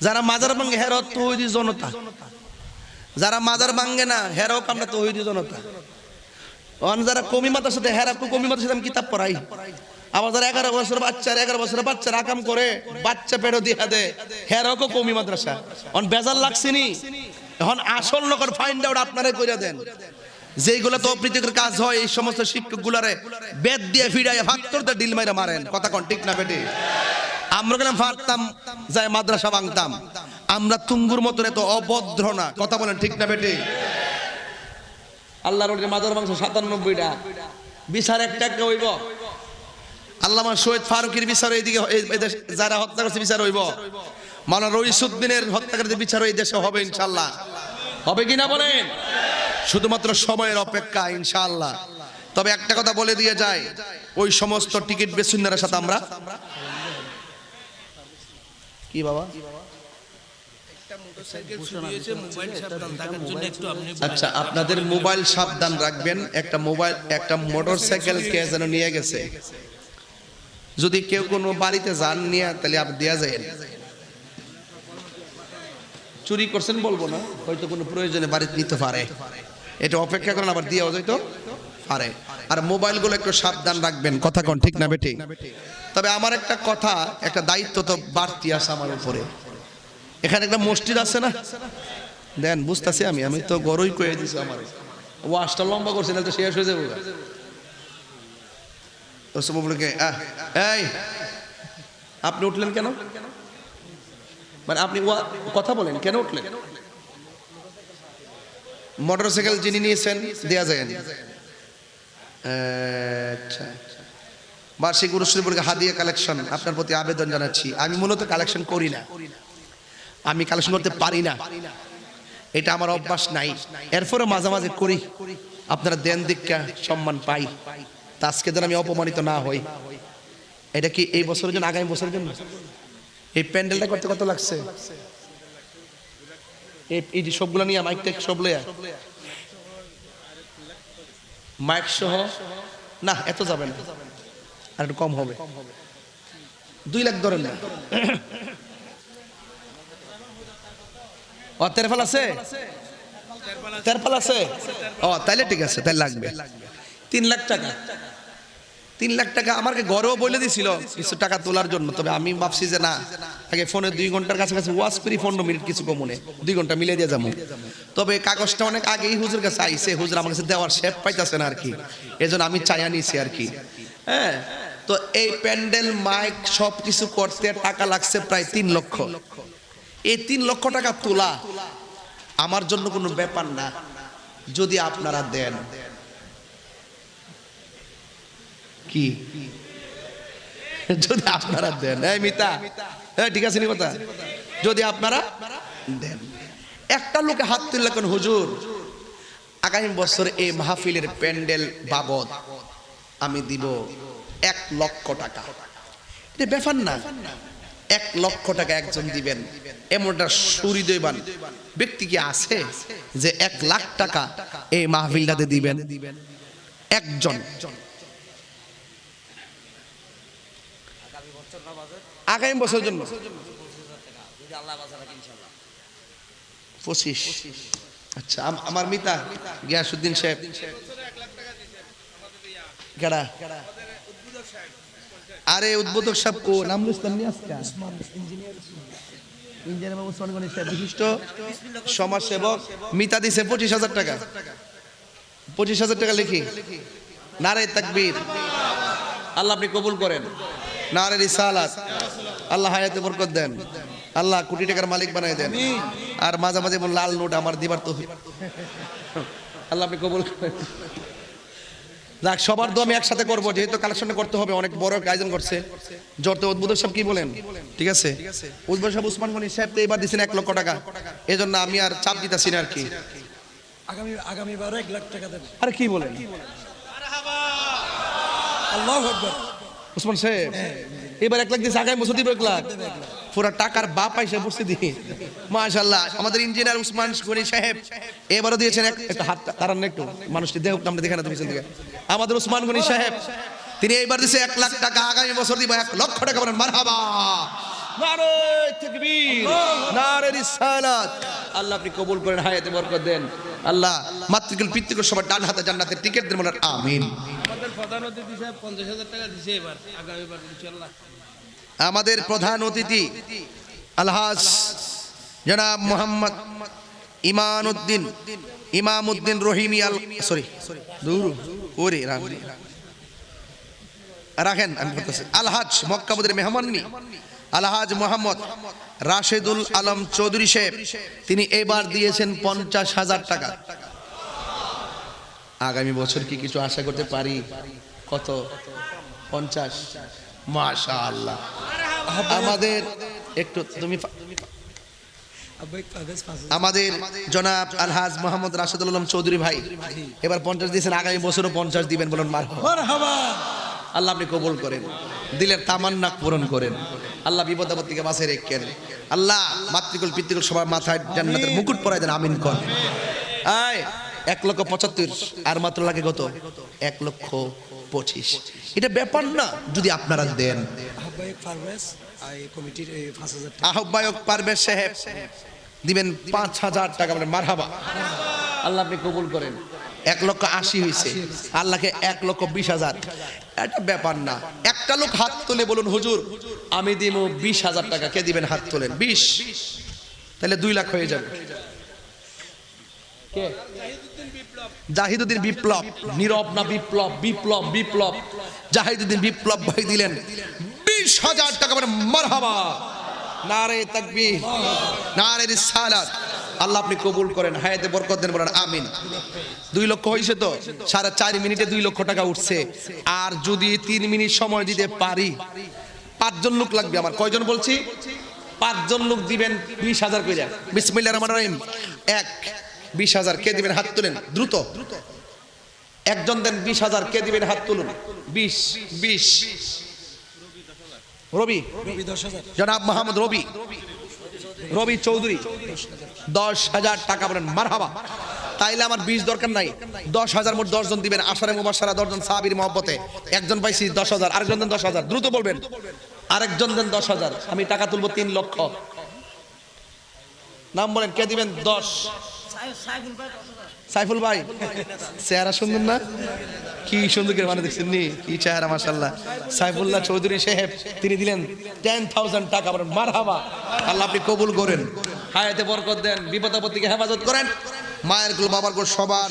যারা মাজার ভাঙ্গে হের তৌহিদি জনতা, যারা মাজার ভাঙ্গে না হেরও আমরা তৌহিদি জনতা। যারা কমি মাতার সাথে হেরা কমি মাতার সাথে আমি কিতাব পড়াই। আবার যারা 11 বছরের বাচ্চার আকাম করে বাচ্চা পেড়ো দিয়া দে হেরও কমি মাদ্রাসা। বেজাল লাগছেনি এখন আসল লোকের ফাইন্ড আউট আপনারা কইরা দেন। যেইগুলো তো অপ্রীতিকর কাজ হয় এই সমস্ত শিক্ষক গুলারে বেদ দিয়ে ফিরাইয়া ফাত্তরতে ডিল মাইরা মারেন। কথা কন ঠিক না বেটি? আমরা গেলাম ফারতাম যাই মাদ্রাসা ভাঙতাম, আমরা তুঙ্গুর মতন এত অভদ্র না। কথা বলেন ঠিক না বেটি? আল্লাহর মাদার মাংস 97টা বিচার একটা হইব। আল্লামা শহীদ ফারুকের বিচার এইদিকে, যারা হত্যা করছে বিচার হইব। মাওলানা রইসুদ্দিনের হত্যাকারীদের বিচার এই দেশে হবে ইনশাআল্লাহ। হবে কিনা বলেন? শুধুমাত্র সময়ের অপেক্ষা ইনশাআল্লাহ। তবে একটা কথা বলে দিয়ে যায়, ওই সমস্ত টিকিট বেচুন্নার সাথে আমরা কি বাবা আচ্ছা আপনাদের মোবাইল সাবধান রাখবেন। একটা মোটরসাইকেল কে যেন নিয়ে গেছে, যদি কেউ কোনো বাড়িতে যান নিয়ে তাহলে আপনি দেয়া যায়। চুরি করছেন বলবো না, হয়তো কোনো প্রয়োজনে বাড়িতে নিতে পারে, এটা অপেক্ষা করেন আবার দিয়েও যাইতো পারে। আর মোবাইলগুলো একটু সাবধান রাখবেন। কথা কন ঠিক না বেটি? তবে আমার একটা কথা, একটা দায়িত্ব তো বাড়তি আছে আমার উপরে। এখানে একটা মসজিদ আছে না, দেন বুঝতেছি আমি তো গরুই কয়ে দিছি, আমার ওয়াশটা লম্বা করছে না তো শেষ হয়ে যাবো। এই আপনি উঠলেন কেন? মানে আপনি কথা বলেন কেন উঠলেন? মোটরসাইকেল যিনি নিয়েছেন দেয়া যায়। আচ্ছা, বার্ষিক উরুশরীফের হাদিয়া কালেকশন আপনার প্রতি আবেদন জানাচ্ছি। আমি মূলত কালেকশন করি না, আমি কালেকশন করতে পারি না, এটা আমার অভ্যাস নাই। এরপরে মাঝে মাঝে করি, আপনারা দেন দীক্ষা সম্মান পাই। তা আজকে যেন আমি অপমানিত না হই। এটা কি এই বছরের জন্য, আগামী বছরের জন্য? এই প্যান্ডেলটা করতে কত লাগছে? এই যে সবগুলো নিয়ে মাইক টেক সব লইয়া, মাইক সহ না এত যাবে না, আর একটু কম হবে। 2 লাখ ধরেন না। ও তেরপাল আছে, তেরপাল আছে। ও তাইলে ঠিক আছে, তাই লাগবে 3 লাখ টাকা। 3 লাখ টাকা আমাকে ঘরেও বলে দিছিল কিছু টাকা তোলার জন্য, তবে আমি ভাবছি যে না, আগে ফোনে 2 ঘন্টার কাছাকাছি ওয়াজ করি, 15 মিনিট কিছু কমনে 2 ঘন্টা মিলে দিয়ে যাবো। তবে কাগজটা অনেক আগেই হুজুর কাছে আইছে, হুজুর আমার কাছে দেওয়ার শেপ পাইতেছে না আর কি, এজন্য আমি চাইয়া নিছি আর কি। হ্যাঁ, তো এই প্যান্ডেল মাইক সব কিছু করতে টাকা লাগছে প্রায় 3 লক্ষ। এই 3 লক্ষ টাকা তোলা আমার জন্য কোনো ব্যাপার না, যদি আপনারা দেন। কি যদি আপনারা দেন? এই মিতা, ঠিক আছে নি কথা? যদি আপনারা দেন, একটা লোকে হাত তুললে কোন হুজুর আগামী বছর এই মাহফিলের প্যান্ডেল বাবদ আমি দিব 1 লক্ষ টাকা। এটা ব্যাপার না, 1 লক্ষ টাকা একজন দিবেন, এমনটা সুহৃদয়বান ব্যক্তি কি আছে যে 1 লাখ টাকা এই মাহফিলটাতে দিবেন? একজন। আগামী বছরের জন্য 25 আচ্ছা আমার মিতা গিয়াসউদ্দিন সাহেব কেডা আরে উদ্বোধক সাহেব কো নাম লিস্তাম নি আজকে ইঞ্জিনিয়ার বাবু উসমান গনি সাহেব বিশিষ্ট সমাজসেবক মিতা দিছে 25,000 টাকা 25,000 টাকা লিখি নারে তাকবীর আল্লাহ আপনি কবুল করেন নারে রিসালাত আল্লাহ হায়াতে বরকত দেন আল্লাহ কোটি টাকার মালিক বানায় দেন আর মাঝে মাঝে লাল নোট আমার দিবার তৌফিক আল্লাহ আপনি কবুল করেন যাক সবার দোয়া আমি একসাথে করবো যেহেতু কালেকশন করতে হবে অনেক বড় আয়োজন করছে জোরতে উদ্বোধক সাহেব কি বলেন ঠিক আছে উদ্বোধক সাহেব উসমান গনি সাহেব তো এবার দিয়েছেন 1 লক্ষ টাকা এজন্য আমি আর চাপ দিতাছি না আর কি আগামীবারও 1 লাখ টাকা দেব আরে কি বলেন আল্লাহু আকবার উসমান সাহেব এবার 1 লাখ দিয়েছে আগামী বছর দিব 1 লাখ পুরো টাকার বাপ আইসা বসে দিয়ে মাশাআল্লাহ আমাদের ইঞ্জিনিয়ার উসমান গনি সাহেব এবারও দিয়েছেন একটা হাত তারান একটু মানুষটি দেখ আমরা দেখে না তুমি থেকে আমাদের উসমান গনি সাহেব তিনি এইবার দিয়েছে 1 লাখ টাকা আগামী বছর দিব 1 লক্ষ টাকা বলেন মারহাবা নারে তাকবীর নারে রিসালাত আল্লাহ আপনি কবুল করেন হায়াতে বরকত দেন আল্লাহ মাতৃকুল পিতৃকুল সবার ডান হাতে জান্নাতের টিকিট দেন বলেন আমিন আমাদের প্রধান অতিথি সাহেব 50,000 টাকা দিছে এবার আগামীবার ইনশাআল্লাহ আমাদের প্রধান অতিথি আলহাজ জনাব মোহাম্মদ ইমামউদ্দিন রহিমি সরি দূর ওরে রাখেন আমি বলতেছি আলহাজ মক্কাবুদের মেহমাননি আলহাজ মোহাম্মদ রাশেদুল আলম চৌধুরী সাহেব তিনি এবার দিয়েছেন 50,000 টাকা আগামী বছর কি কিছু আশা করতে পারি কত 50 মাশাআল্লাহ আমাদের একটু তুমি আমাদের জনাব আলহাজ মোহাম্মদ রাশেদুল আলম চৌধুরী ভাই এবার 50 দিয়েছেন আগামী বছরও 50 দিবেন বলুন মারহাবা আল্লাহ আপনি কবুল করেন দিলের তামান্না পূরণ করেন আল্লাহ বিপদ আপদ থেকে বাঁচিয়ে রেখেন আল্লাহ মাতৃকুল পিতৃকুল সবার মাথায় জান্নাতের মুকুট পরায় দেন আমিন কোন আয় 1,75,000 আর মাত্র লাগে কত 1,25,000 এটা ব্যাপার না যদি আপনারা দেন আহ্বায়ক পারভেজ এই কমিটির 5,000 টাকা আহ্বায়ক পারভেজ সাহেব দিবেন 5,000 টাকা বলেন মারহাবা আল্লাহ আপনি কবুল করেন 1,80,000 হয়েছে আল্লাহকে 1,20,000 এটা ব্যাপার না একটা লোক হাত তুলে বলুন হুজুর আমি দিব 20,000 টাকা কে দিবেন হাত তোলেন 20 তাহলে 2 লাখ হয়ে যাবে কে জাহিদুদ্দিন বিপ্লব নীরব না বিপ্লব জাহিদুদ্দিন বিপ্লব ভাই দিলেন 20,000 টাকা মানে মারহাবা নারে তাকবীর নারে রিসালাত আল্লাহ আপনি কবুল করেন হায়াতে বরকত দেন বলেন আমিন 2 লক্ষ হইছে তো 4.5 মিনিটে 2 লক্ষ টাকা উঠছে আর যদি 3 মিনিট সময় দিতে পারি 5 জন লোক লাগবে আমার কয়জন বলছি 5 জন লোক দিবেন 20,000 কইরা বিসমিল্লাহির রহমানির রহিম 20,000 কে দিবেন হাত তুলেন দ্রুত একজন দেন 20,000 কে দিবেন হাত তুলুন 20 রবি 10,000 জনাব মোহাম্মদ রবি চৌধুরী 10,000 টাকা বলেন মারহাবা তাইলে আমার 20 দরকার নাই 10,000 মোট 10 জন দিবেন আশারে মুবাশশারা 10 জন সাহাবীর মহব্বতে একজন পাইছি 10,000 আরেকজন দেন 10,000 দ্রুত বলবেন আরেকজন দেন 10,000 আমি টাকা তুলবো 3 লক্ষ নাম বলেন কে দিবেন 10 সাইফুল ভাই চেহারা সুন্দর না কি সুন্দর করে মানে দেখছেন নি কি চেহারা মাশাআল্লাহ সাইফুল্লাহ চৌধুরী সাহেব তিনি দিলেন 10,000 টাকা বলেন মারহাবা আল্লাহ আপনি কবুল করেন হায়াতে বরকত দেন বিপদ আপদ থেকে হেফাজত করেন মায়ের কুল বাবার কুল সবার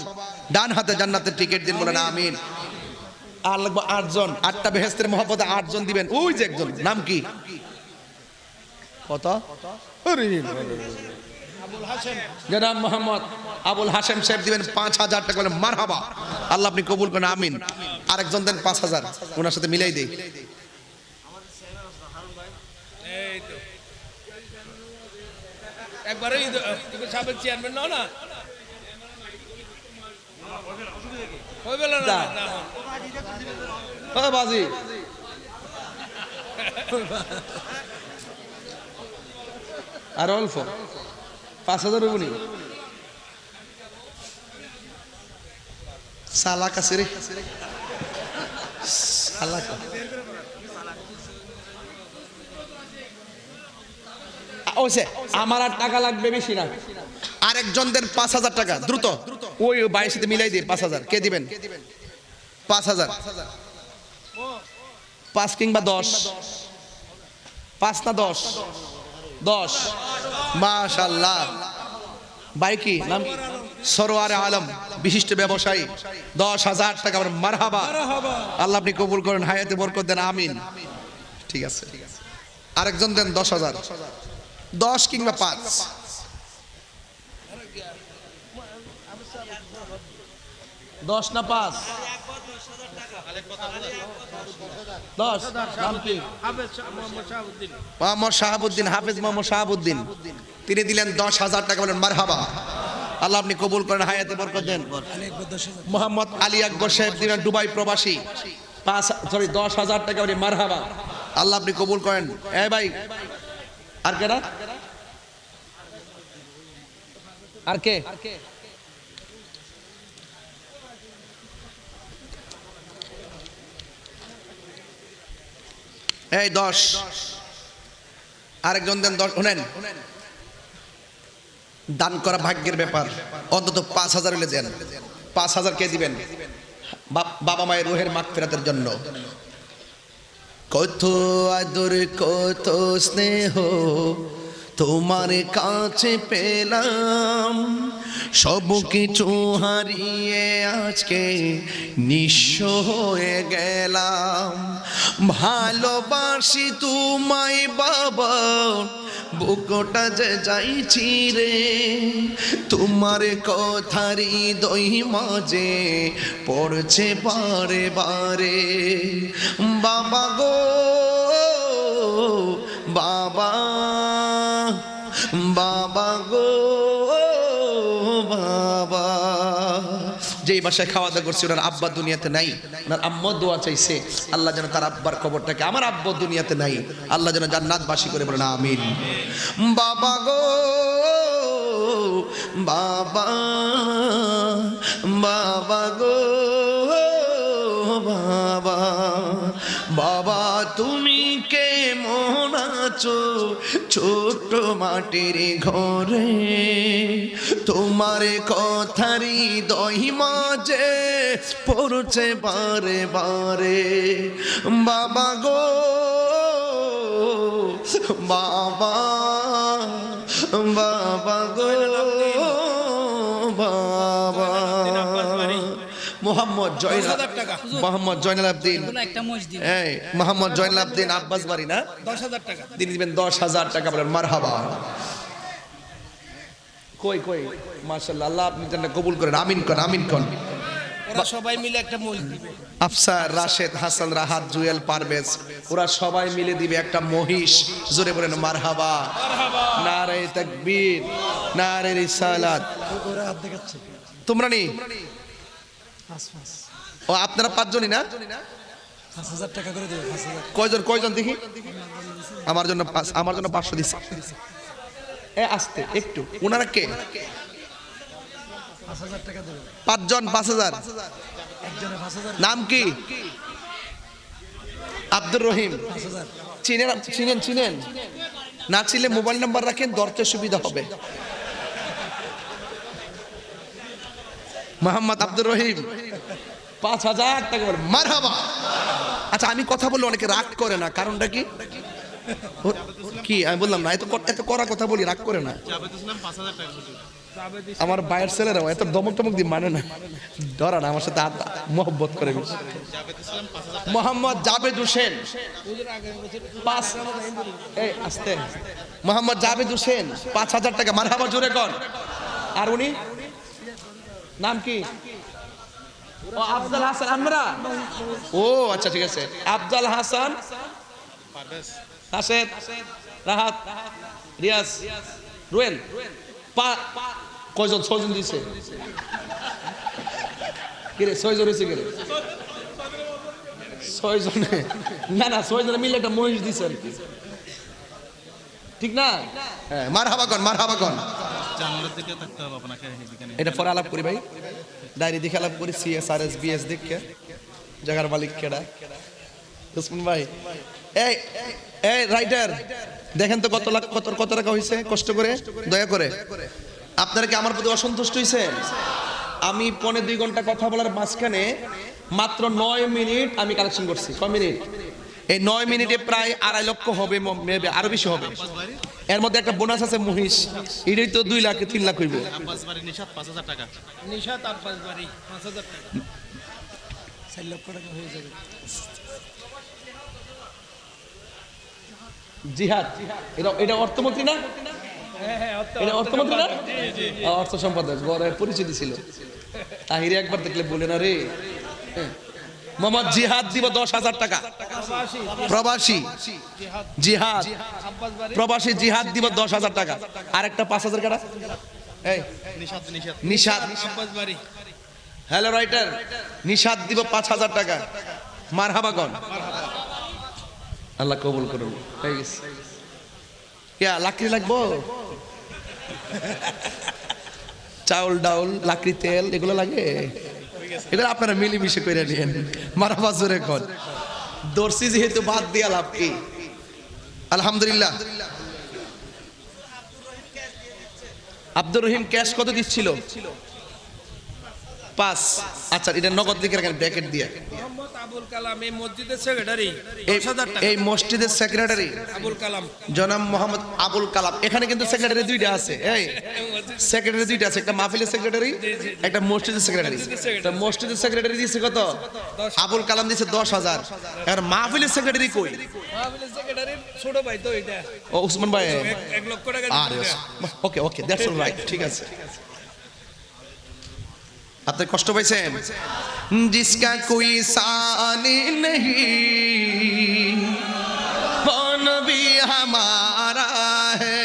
ডান হাতে জান্নাতের টিকিট দিন বলেন আমিন আর লাগবে 8 জন 8টা বেহেশতের মহব্বতে 8 জন দিবেন ওই যে একজন নাম কি কত জনাব মোহাম্মদ আবুল হাশেম সাহেব দিবেন 5,000 টাকা বলেন মারহাবা আল্লাহ আপনি কবুল করেন আমিন আরেকজন দেন 5,000 ওনার সাথে মিলাই দেই এই তো একবারে সাবেক চেয়ারম্যান নাও না হইবে না ও বাজি আর অল্প 5,000 হইব নি সালাক আছে রে সালাক ওইসে আমার আর টাকা লাগবে বেশি না আরেকজন দেন 5,000 টাকা দ্রুত, ওই 22 সাথে মিলাই দিয়ে 5,000 কে দিবেন? 5,000, 5 কিংবা 10, 5 না 10? 10, মাশাআল্লাহ। ভাই কি নাম? সরোয়ারে আলম, বিশিষ্ট ব্যবসায়ী, 10,000 টাকা। মারহাবা, আল্লাহ আপনি কবুল করেন, হায়াতে বরকত দেন, আমিন। ঠিক আছে, আরেকজন দেন 10,000, 10 কিংবা 5? 10 না 5? 10। নাম কি? মোহাম্মদ শাহাবুদ্দিন, হাফেজ মোহাম্মদ শাহাবুদ্দিন, তিনি দিলেন 10,000 টাকা। বলেন মারহাবা, আল্লাহ আপনি কবুল করেন, হায়াতে বরকত দেন। মোহাম্মদ আলী আকবর সাহেব দিলেন দুবাই প্রবাসী, 10,000 টাকা। বলি মারহাবা, আল্লাহ আপনি কবুল করেন। এ ভাই, আর কেনা? আর কে? এই 10, আরেকজন দেন 10। শুনেন, দান করা ভাগ্যের ব্যাপার, অন্তত 5,000 হলে দেন। 5,000 কে দিবেন? বাবা মায়ের রুহের মাগফিরাতের জন্য। কত আদর কত স্নেহ তোমার কাছে পেলাম, সব কিছু হারিয়ে আজকে নিঃস্ব হয়ে গেলাম। ভালোবাসি তোমায় বাবা, বুকটা যে যাইছি রে, তোমার কথারই দই মাঝে পড়ছে বারে বারে। বাবা গো বাবা, বাবা গো বাবা। যেই বাসায় খাওয়া দাওয়া করছি ওনার আব্বা দুনিয়াতে নাই, ওনার আম্মা দোয়া চাইছে আল্লাহ যেন তার আব্বার খবরটাকে, আমার আব্বা দুনিয়াতে নাই, আল্লাহ যেন জান্নাতবাসী করে বলেন আমিন। বাবা গো বাবা, বাবা গো বাবা, বাবা তুমি কেমন আছো ছোট মাটির ঘরে, তোমার কথারই দই মাঝে পড়ছে বারে বারে। বাবা গো বাবা, বাবা গো বাবা। মোহাম্মদ জয়নাল আবদিন, এই মোহাম্মদ জয়নাল আবদিন আব্বাস বাড়ি না? 10,000 টাকা তিনি দিবেন 10,000 টাকা। বলেন মারহাবা। কই কই, মাশাআল্লাহ, আল্লাহ আপনি জান্নাত কবুল করেন, আমিন কোন, আমিন কোন। ওরা সবাই মিলে একটা মহিষ দিবে। আফসার, রাশেদ, হাসান, রাহাত, জুয়েল, পারভেজ, ওরা সবাই মিলে দিবে একটা মহিষ। জোরে বলেন মারহাবা, নারে তাকবীর, নারে রিসালাত। তোমরা নি ও আপনারা 5 জনই না? 5,000 টাকা করে দেবে। 5,000 কয়জন কয়জন দেখি? আমার জন্য 500 দিছে। এ আস্তে একটু, ওনারা কে? 5,000 টাকা দেবে। 5 জন 5,000। একজনে 5,000। নাম কি? আব্দুর রহিম। 5,000। চিনেন? না চিনলে মোবাইল নাম্বার রাখেন, ধরতে সুবিধা হবে। মোহাম্মদ আব্দুর রহিম, 5,000 টাকা। বলে মারহাবা। আচ্ছা, আমি কথা বললে অনেকে রাগ করে না, কারণটা কি? কি আমি বললাম না, এত করা কথা বলি, রাগ করে না। আমার বাইরের ছেলেরাও এত দমক টমক দিয়ে মানে না, ধরা না, আমার সাথে মহব্বত করে। মোহাম্মদ জাবেদ হোসেন, আস্তে, মোহাম্মদ জাবেদ হোসেন 5,000 টাকা। মারহাবা জোরে কর। আর উনি নাম কি? ও আফজাল হাসান। আমরা ও আচ্ছা ঠিক আছে, আফজাল হাসান, হাসেদ, রাহাত, রিয়াজ, রুয়েল। কয়জন? 6 জন দিছে। কিরে 6 জন হয়েছে? কিরে 6 জনে? না না, 6 জনে মিলে একটা মহিষ দিছে আর কি, ঠিক না? হ্যাঁ, মারহাবা কোন, মারহাবা কোন। এটা পরে আলাপ করি ভাই, ডায়েরি দেখে আলাপ করি। CSRS BS দেখে জায়গার মালিক কেডা? উসমান ভাই। এই এই রাইটার দেখেন তো কত টাকা হয়েছে, কষ্ট করে দয়া করে। আপনারা কি আমার প্রতি অসন্তুষ্ট হয়েছেন? আমি 1.5-2 ঘন্টা কথা বলার মাঝখানে মাত্র 9 মিনিট আমি কালেকশন করছি। কয় মিনিট? এই 9 মিনিটে প্রায় 2.5 লক্ষ হবে, মেবি আরো বেশি হবে। এর মধ্যে একটা বোনাস আছে মহিষ, এটাই তো 2 লাখ 3 লাখ হইব। নিশাত 5000 টাকা, নিশাত আব্বাস বাড়ি 5000 টাকা, 4 লক্ষ টাকা হয়ে যাবে। জিহাদ, এটা অর্থমন্ত্রী না? এটা অর্থমন্ত্রী না? অর্থ সম্পাদক গড়ে পরিচয় দিছিল। তাহিরে একবার দেখলে বলে না রে। মোহাম্মদ জিহাদ দিব 10,000 টাকা। প্রবাসী জিহাদ, প্রবাসী জিহাদ দিব 10,000 টাকা। আর একটা 5,000 টাকা। এই নিশাত আব্বাস বাড়ি, হ্যালো রাইটার, নিশাত দিব 5,000 টাকা। মারহাবাগন, আল্লাহ কবুল করুন। হয়ে গেছে। ইয়া লাকড়ি লাগবো, চাউল ডাউল লাকড়ি তেল এগুলো লাগে, এগুলো আপনারা মিলিমিশে করে নিয়েন। মারহাবা জোরে কোন দর্শি যেহেতু বাদ দিয়া লাভ কি? আলহামদুলিল্লাহ। আব্দুর রহিম ক্যাশ কত দিচ্ছিল? 5। আচ্ছা, এটা নগদ দিকে রাখেন ব্র্যাকেট দিয়ে। মোহাম্মদ আবুল কালাম এই মসজিদের সেক্রেটারি, এই মসজিদের সেক্রেটারি আবুল কালাম, জনাব মোহাম্মদ আবুল কালাম। এখানে কিন্তু সেক্রেটারি 2টা আছে। এই সেক্রেটারি 2টা আছে, একটা মাহফিলের সেক্রেটারি, একটা মসজিদের সেক্রেটারি। তা মসজিদের সেক্রেটারি দিয়েছে কত? আবুল কালাম দিয়েছে 10,000। আর মাহফিলের সেক্রেটারি কই? মাহফিলের সেক্রেটারির ছোট ভাই তো এটা। ও উসমান ভাই। 1 লক্ষ টাকা আরে ওকে ওকে, দ্যাটস অল রাইট, ঠিক আছে। আপনি কষ্ট পাইছেন? জিসকা কোই সানি नहीं वो नबी हमारा है,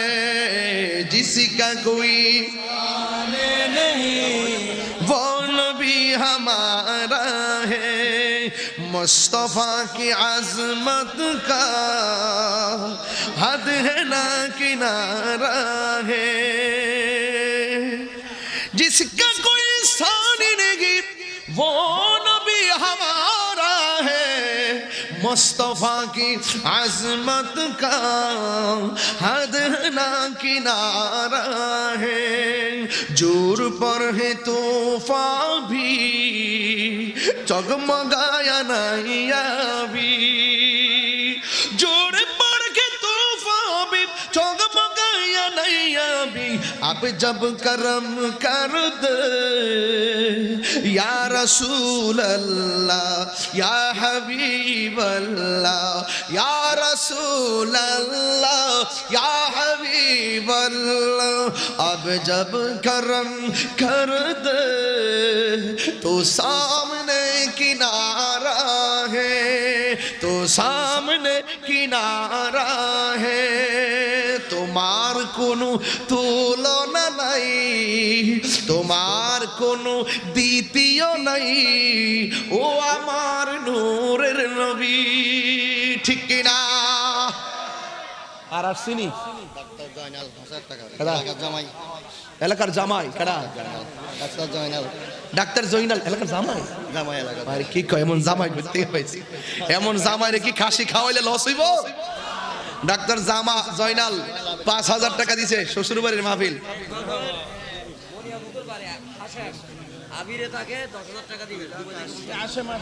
जिसका कोई सानी नहीं वो नबी हमारा है, मुस्तफा की अजमत का हद है ना किनारा है, जिसका कोई सानी नहीं वो नबी हमारा है, मुस्तफा की अजमत का हद ना किनारा है, जोर पर है तूफा भी जगमगाया नहीं अभी, जोर पर के तूफा भी जगमगाया नहीं अभी, अब जब करम कर दे या रसूल अल्लाह या हबीब अल्लाह, या रसूल अल्लाह या हबीब अल्लाह, अब जब करम कर दे तो सामने किनारा है, तो सामने किनारा है, তোমার কোনো তুলনা নাই, তোমার কোনো দ্বিতীয় নাই, ও আমার নূরের নবী। ঠিক কিনা? আর আসছিনি ডাক্তার জয়নাল 1000 টাকা, কারা? এলাকার জামাই, এলাকার জামাই কারা? ডাক্তার জয়নাল, ডাক্তার জয়নাল এলাকার জামাই। জামাই এলাকার। আরে কি কয়, এমন জামাই করতে পাইছি, এমন জামাইরে কি খাসি খাওয়াইলে লস হইব? ডাক্তার জামা জয়নাল 5,000 টাকা দিছে শ্বশুর বাড়ির মাহফিল।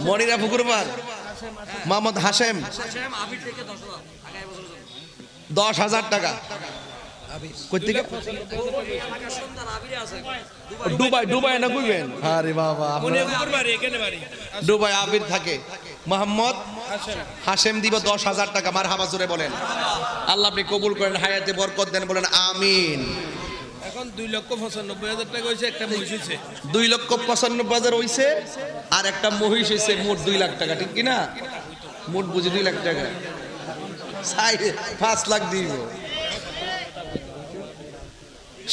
মনিরা পুকুরপাড় মোহাম্মদ হাশেম 10,000 টাকা। দুবাই, দুবাই না কইবেন? আরে বাবা, দুবাই আবির থাকে। মোহাম্মদ হাশেম দিব 10,000 টাকা। মারহাবা জোরে বলেন। আল্লাহ আপনি কবুল করেন, হায়াতে বরকত দেন, বলেন আমিন। এখন 2,95,000 টাকা হয়েছে, একটা মহিষ হয়েছে। 2,95,000 হইছে, আর একটা মহিষ হইছে, মোট 2 লাখ টাকা। ঠিক কি না? মোট বুঝি 2 লাখ টাকা, 5 লাখ দিব।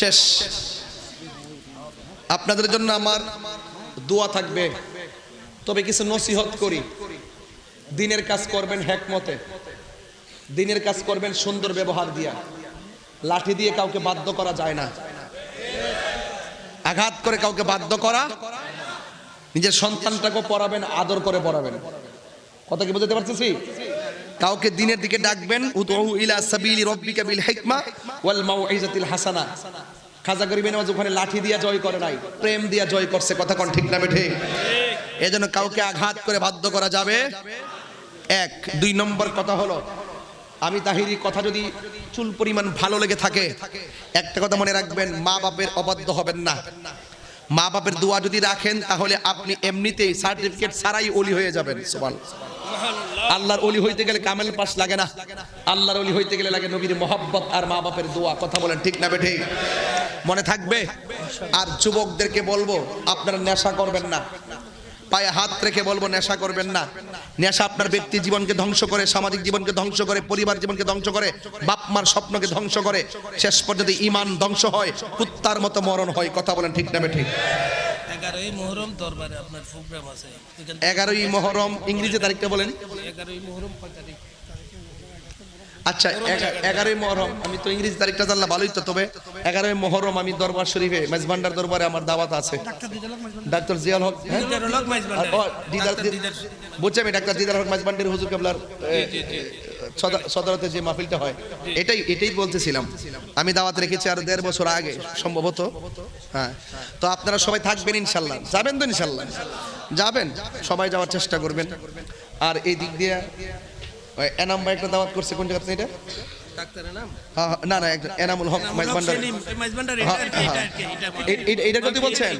শেষ। আপনাদের জন্য আমার দোয়া থাকবে, তবে কিছু নসিহত করি। দিনের কাজ করবেন হিকমতে, দিনের কাজ করবেন সুন্দর ব্যবহার দিয়া। লাঠি দিয়ে কাউকে বাধ্য করা যায় না, আঘাত করে কাউকে বাধ্য করা। নিজের সন্তানটাকে পড়াবেন, আদর করে পড়াবেন। কথা কি বুঝতে পারতেছি? কাউকে দিনের দিকে ডাকবেন, উদউ ইলা সাবিলি রাব্বিকা বিল হিকমা ওয়াল মাউইজাতিল হাসানা। খাজা গরিবের নামাজ ওখানে লাঠি দিয়া জয় করে নাই, প্রেম দিয়া জয় করছে। কথা কোন ঠিক না বেঠে? এজন্য কাউকে আঘাত করে বাধ্য করা যাবে এক। 2 নম্বর কথা হলো, আমি তাহিরি কথা যদি চুল পরিমাণ ভালো লেগে থাকে, একটা কথা মনে রাখবেন, মা বাপের অবাধ্য হবেন না। মা বাপের দোয়া যদি রাখেন তাহলে আপনি এমনিতেই সার্টিফিকেট ছাড়াই ওলি হয়ে যাবেন। সুবহানাল্লাহ। আল্লাহর ওলি হইতে গেলে কামেল পাস লাগে না, আল্লাহর ওলি হইতে গেলে লাগে নবীর মহব্বত আর মা বাপের দোয়া। কথা বলেন ঠিক না বেঠিক? মনে থাকবে। আর যুবকদেরকে বলবো, আপনারা নেশা করবেন না। পায়ে হাত রেখে বলবো, নেশা করবেন না। নেশা আপনার ব্যক্তি জীবনকে ধ্বংস করে, সামাজিক জীবনকে ধ্বংস করে, পরিবার জীবনকে ধ্বংস করে, বাপ মার স্বপ্নকে ধ্বংস করে, শেষ পর্যন্ত ঈমান ধ্বংস হয়, কুত্তার মতো মরণ হয়। কথা বলেন ঠিক না বেঠিক? 11ই মুহররম দরবারে আপনার প্রোগ্রাম আছে। 11ই মুহররম, ইংরেজি তারিখটা বলেন। 11ই মুহররম কয় তারিখ? আচ্ছা 11ই মুহররম, আমি তো ইংরেজি তারিখটা জানলে ভালোই তো। তবে 11ই মুহররম আমি দরবার শরীফে মেজবান্ডার দরবারে আমার দাওয়াত আছে। ডাক্তার জিয়াল হক, হ্যাঁ? দিদারুল হক মাইজবান্ডার। ও, বুঝছি আমি, ডাক্তার দিদার হক মাইজবান্ডার হুজুর কেবলার সদরতে যে মাহফিলটা হয়, এটাই বলতেছিলাম। আমি দাওয়াত রেখেছি আর 1.5 বছর আগে সম্ভবত। হ্যাঁ, তো আপনারা সবাই থাকবেন ইনশাল্লাহ, যাবেন তো ইনশাল্লাহ? যাবেন, সবাই যাওয়ার চেষ্টা করবেন। আর এই দিক দিয়ে এনাম ভাই একটা দাওয়াত করছে, কোন জায়গাতে এটা? ডাক্তারের নাম? না না, এনামুল হক মাইজবান্ডার। মাইজবান্ডার এইটার কথা বলছেন?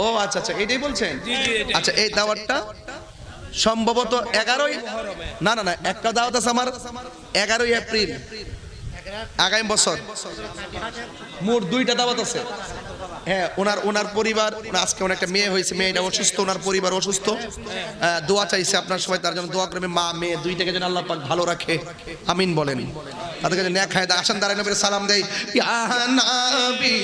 ও আচ্ছা আচ্ছা, এইটাই বলছেন। আচ্ছা, এই দাওয়াতটা সম্ভবত 11ই, না না না, একটা দাওয়াত আছে আমার 11ই এপ্রিল আগামী বছর। মোট 2টা দাওয়াত আছে। হ্যাঁ, ওনার পরিবার, আজকে ওনার একটা মেয়ে হয়েছে, মেয়েটা অসুস্থ, ওনার পরিবার অসুস্থ, দোয়া চাইছে। আপনার সবাই তার জন্য দোয়া করবেন। মা মেয়ে দুইটাকে যেন আল্লাহ পাক ভালো রাখে, আমিন বলেন। তাদেরকে নেক হায়াত, আসেন দাঁড়ায় নবীর সালাম দেই। ইয়া নবী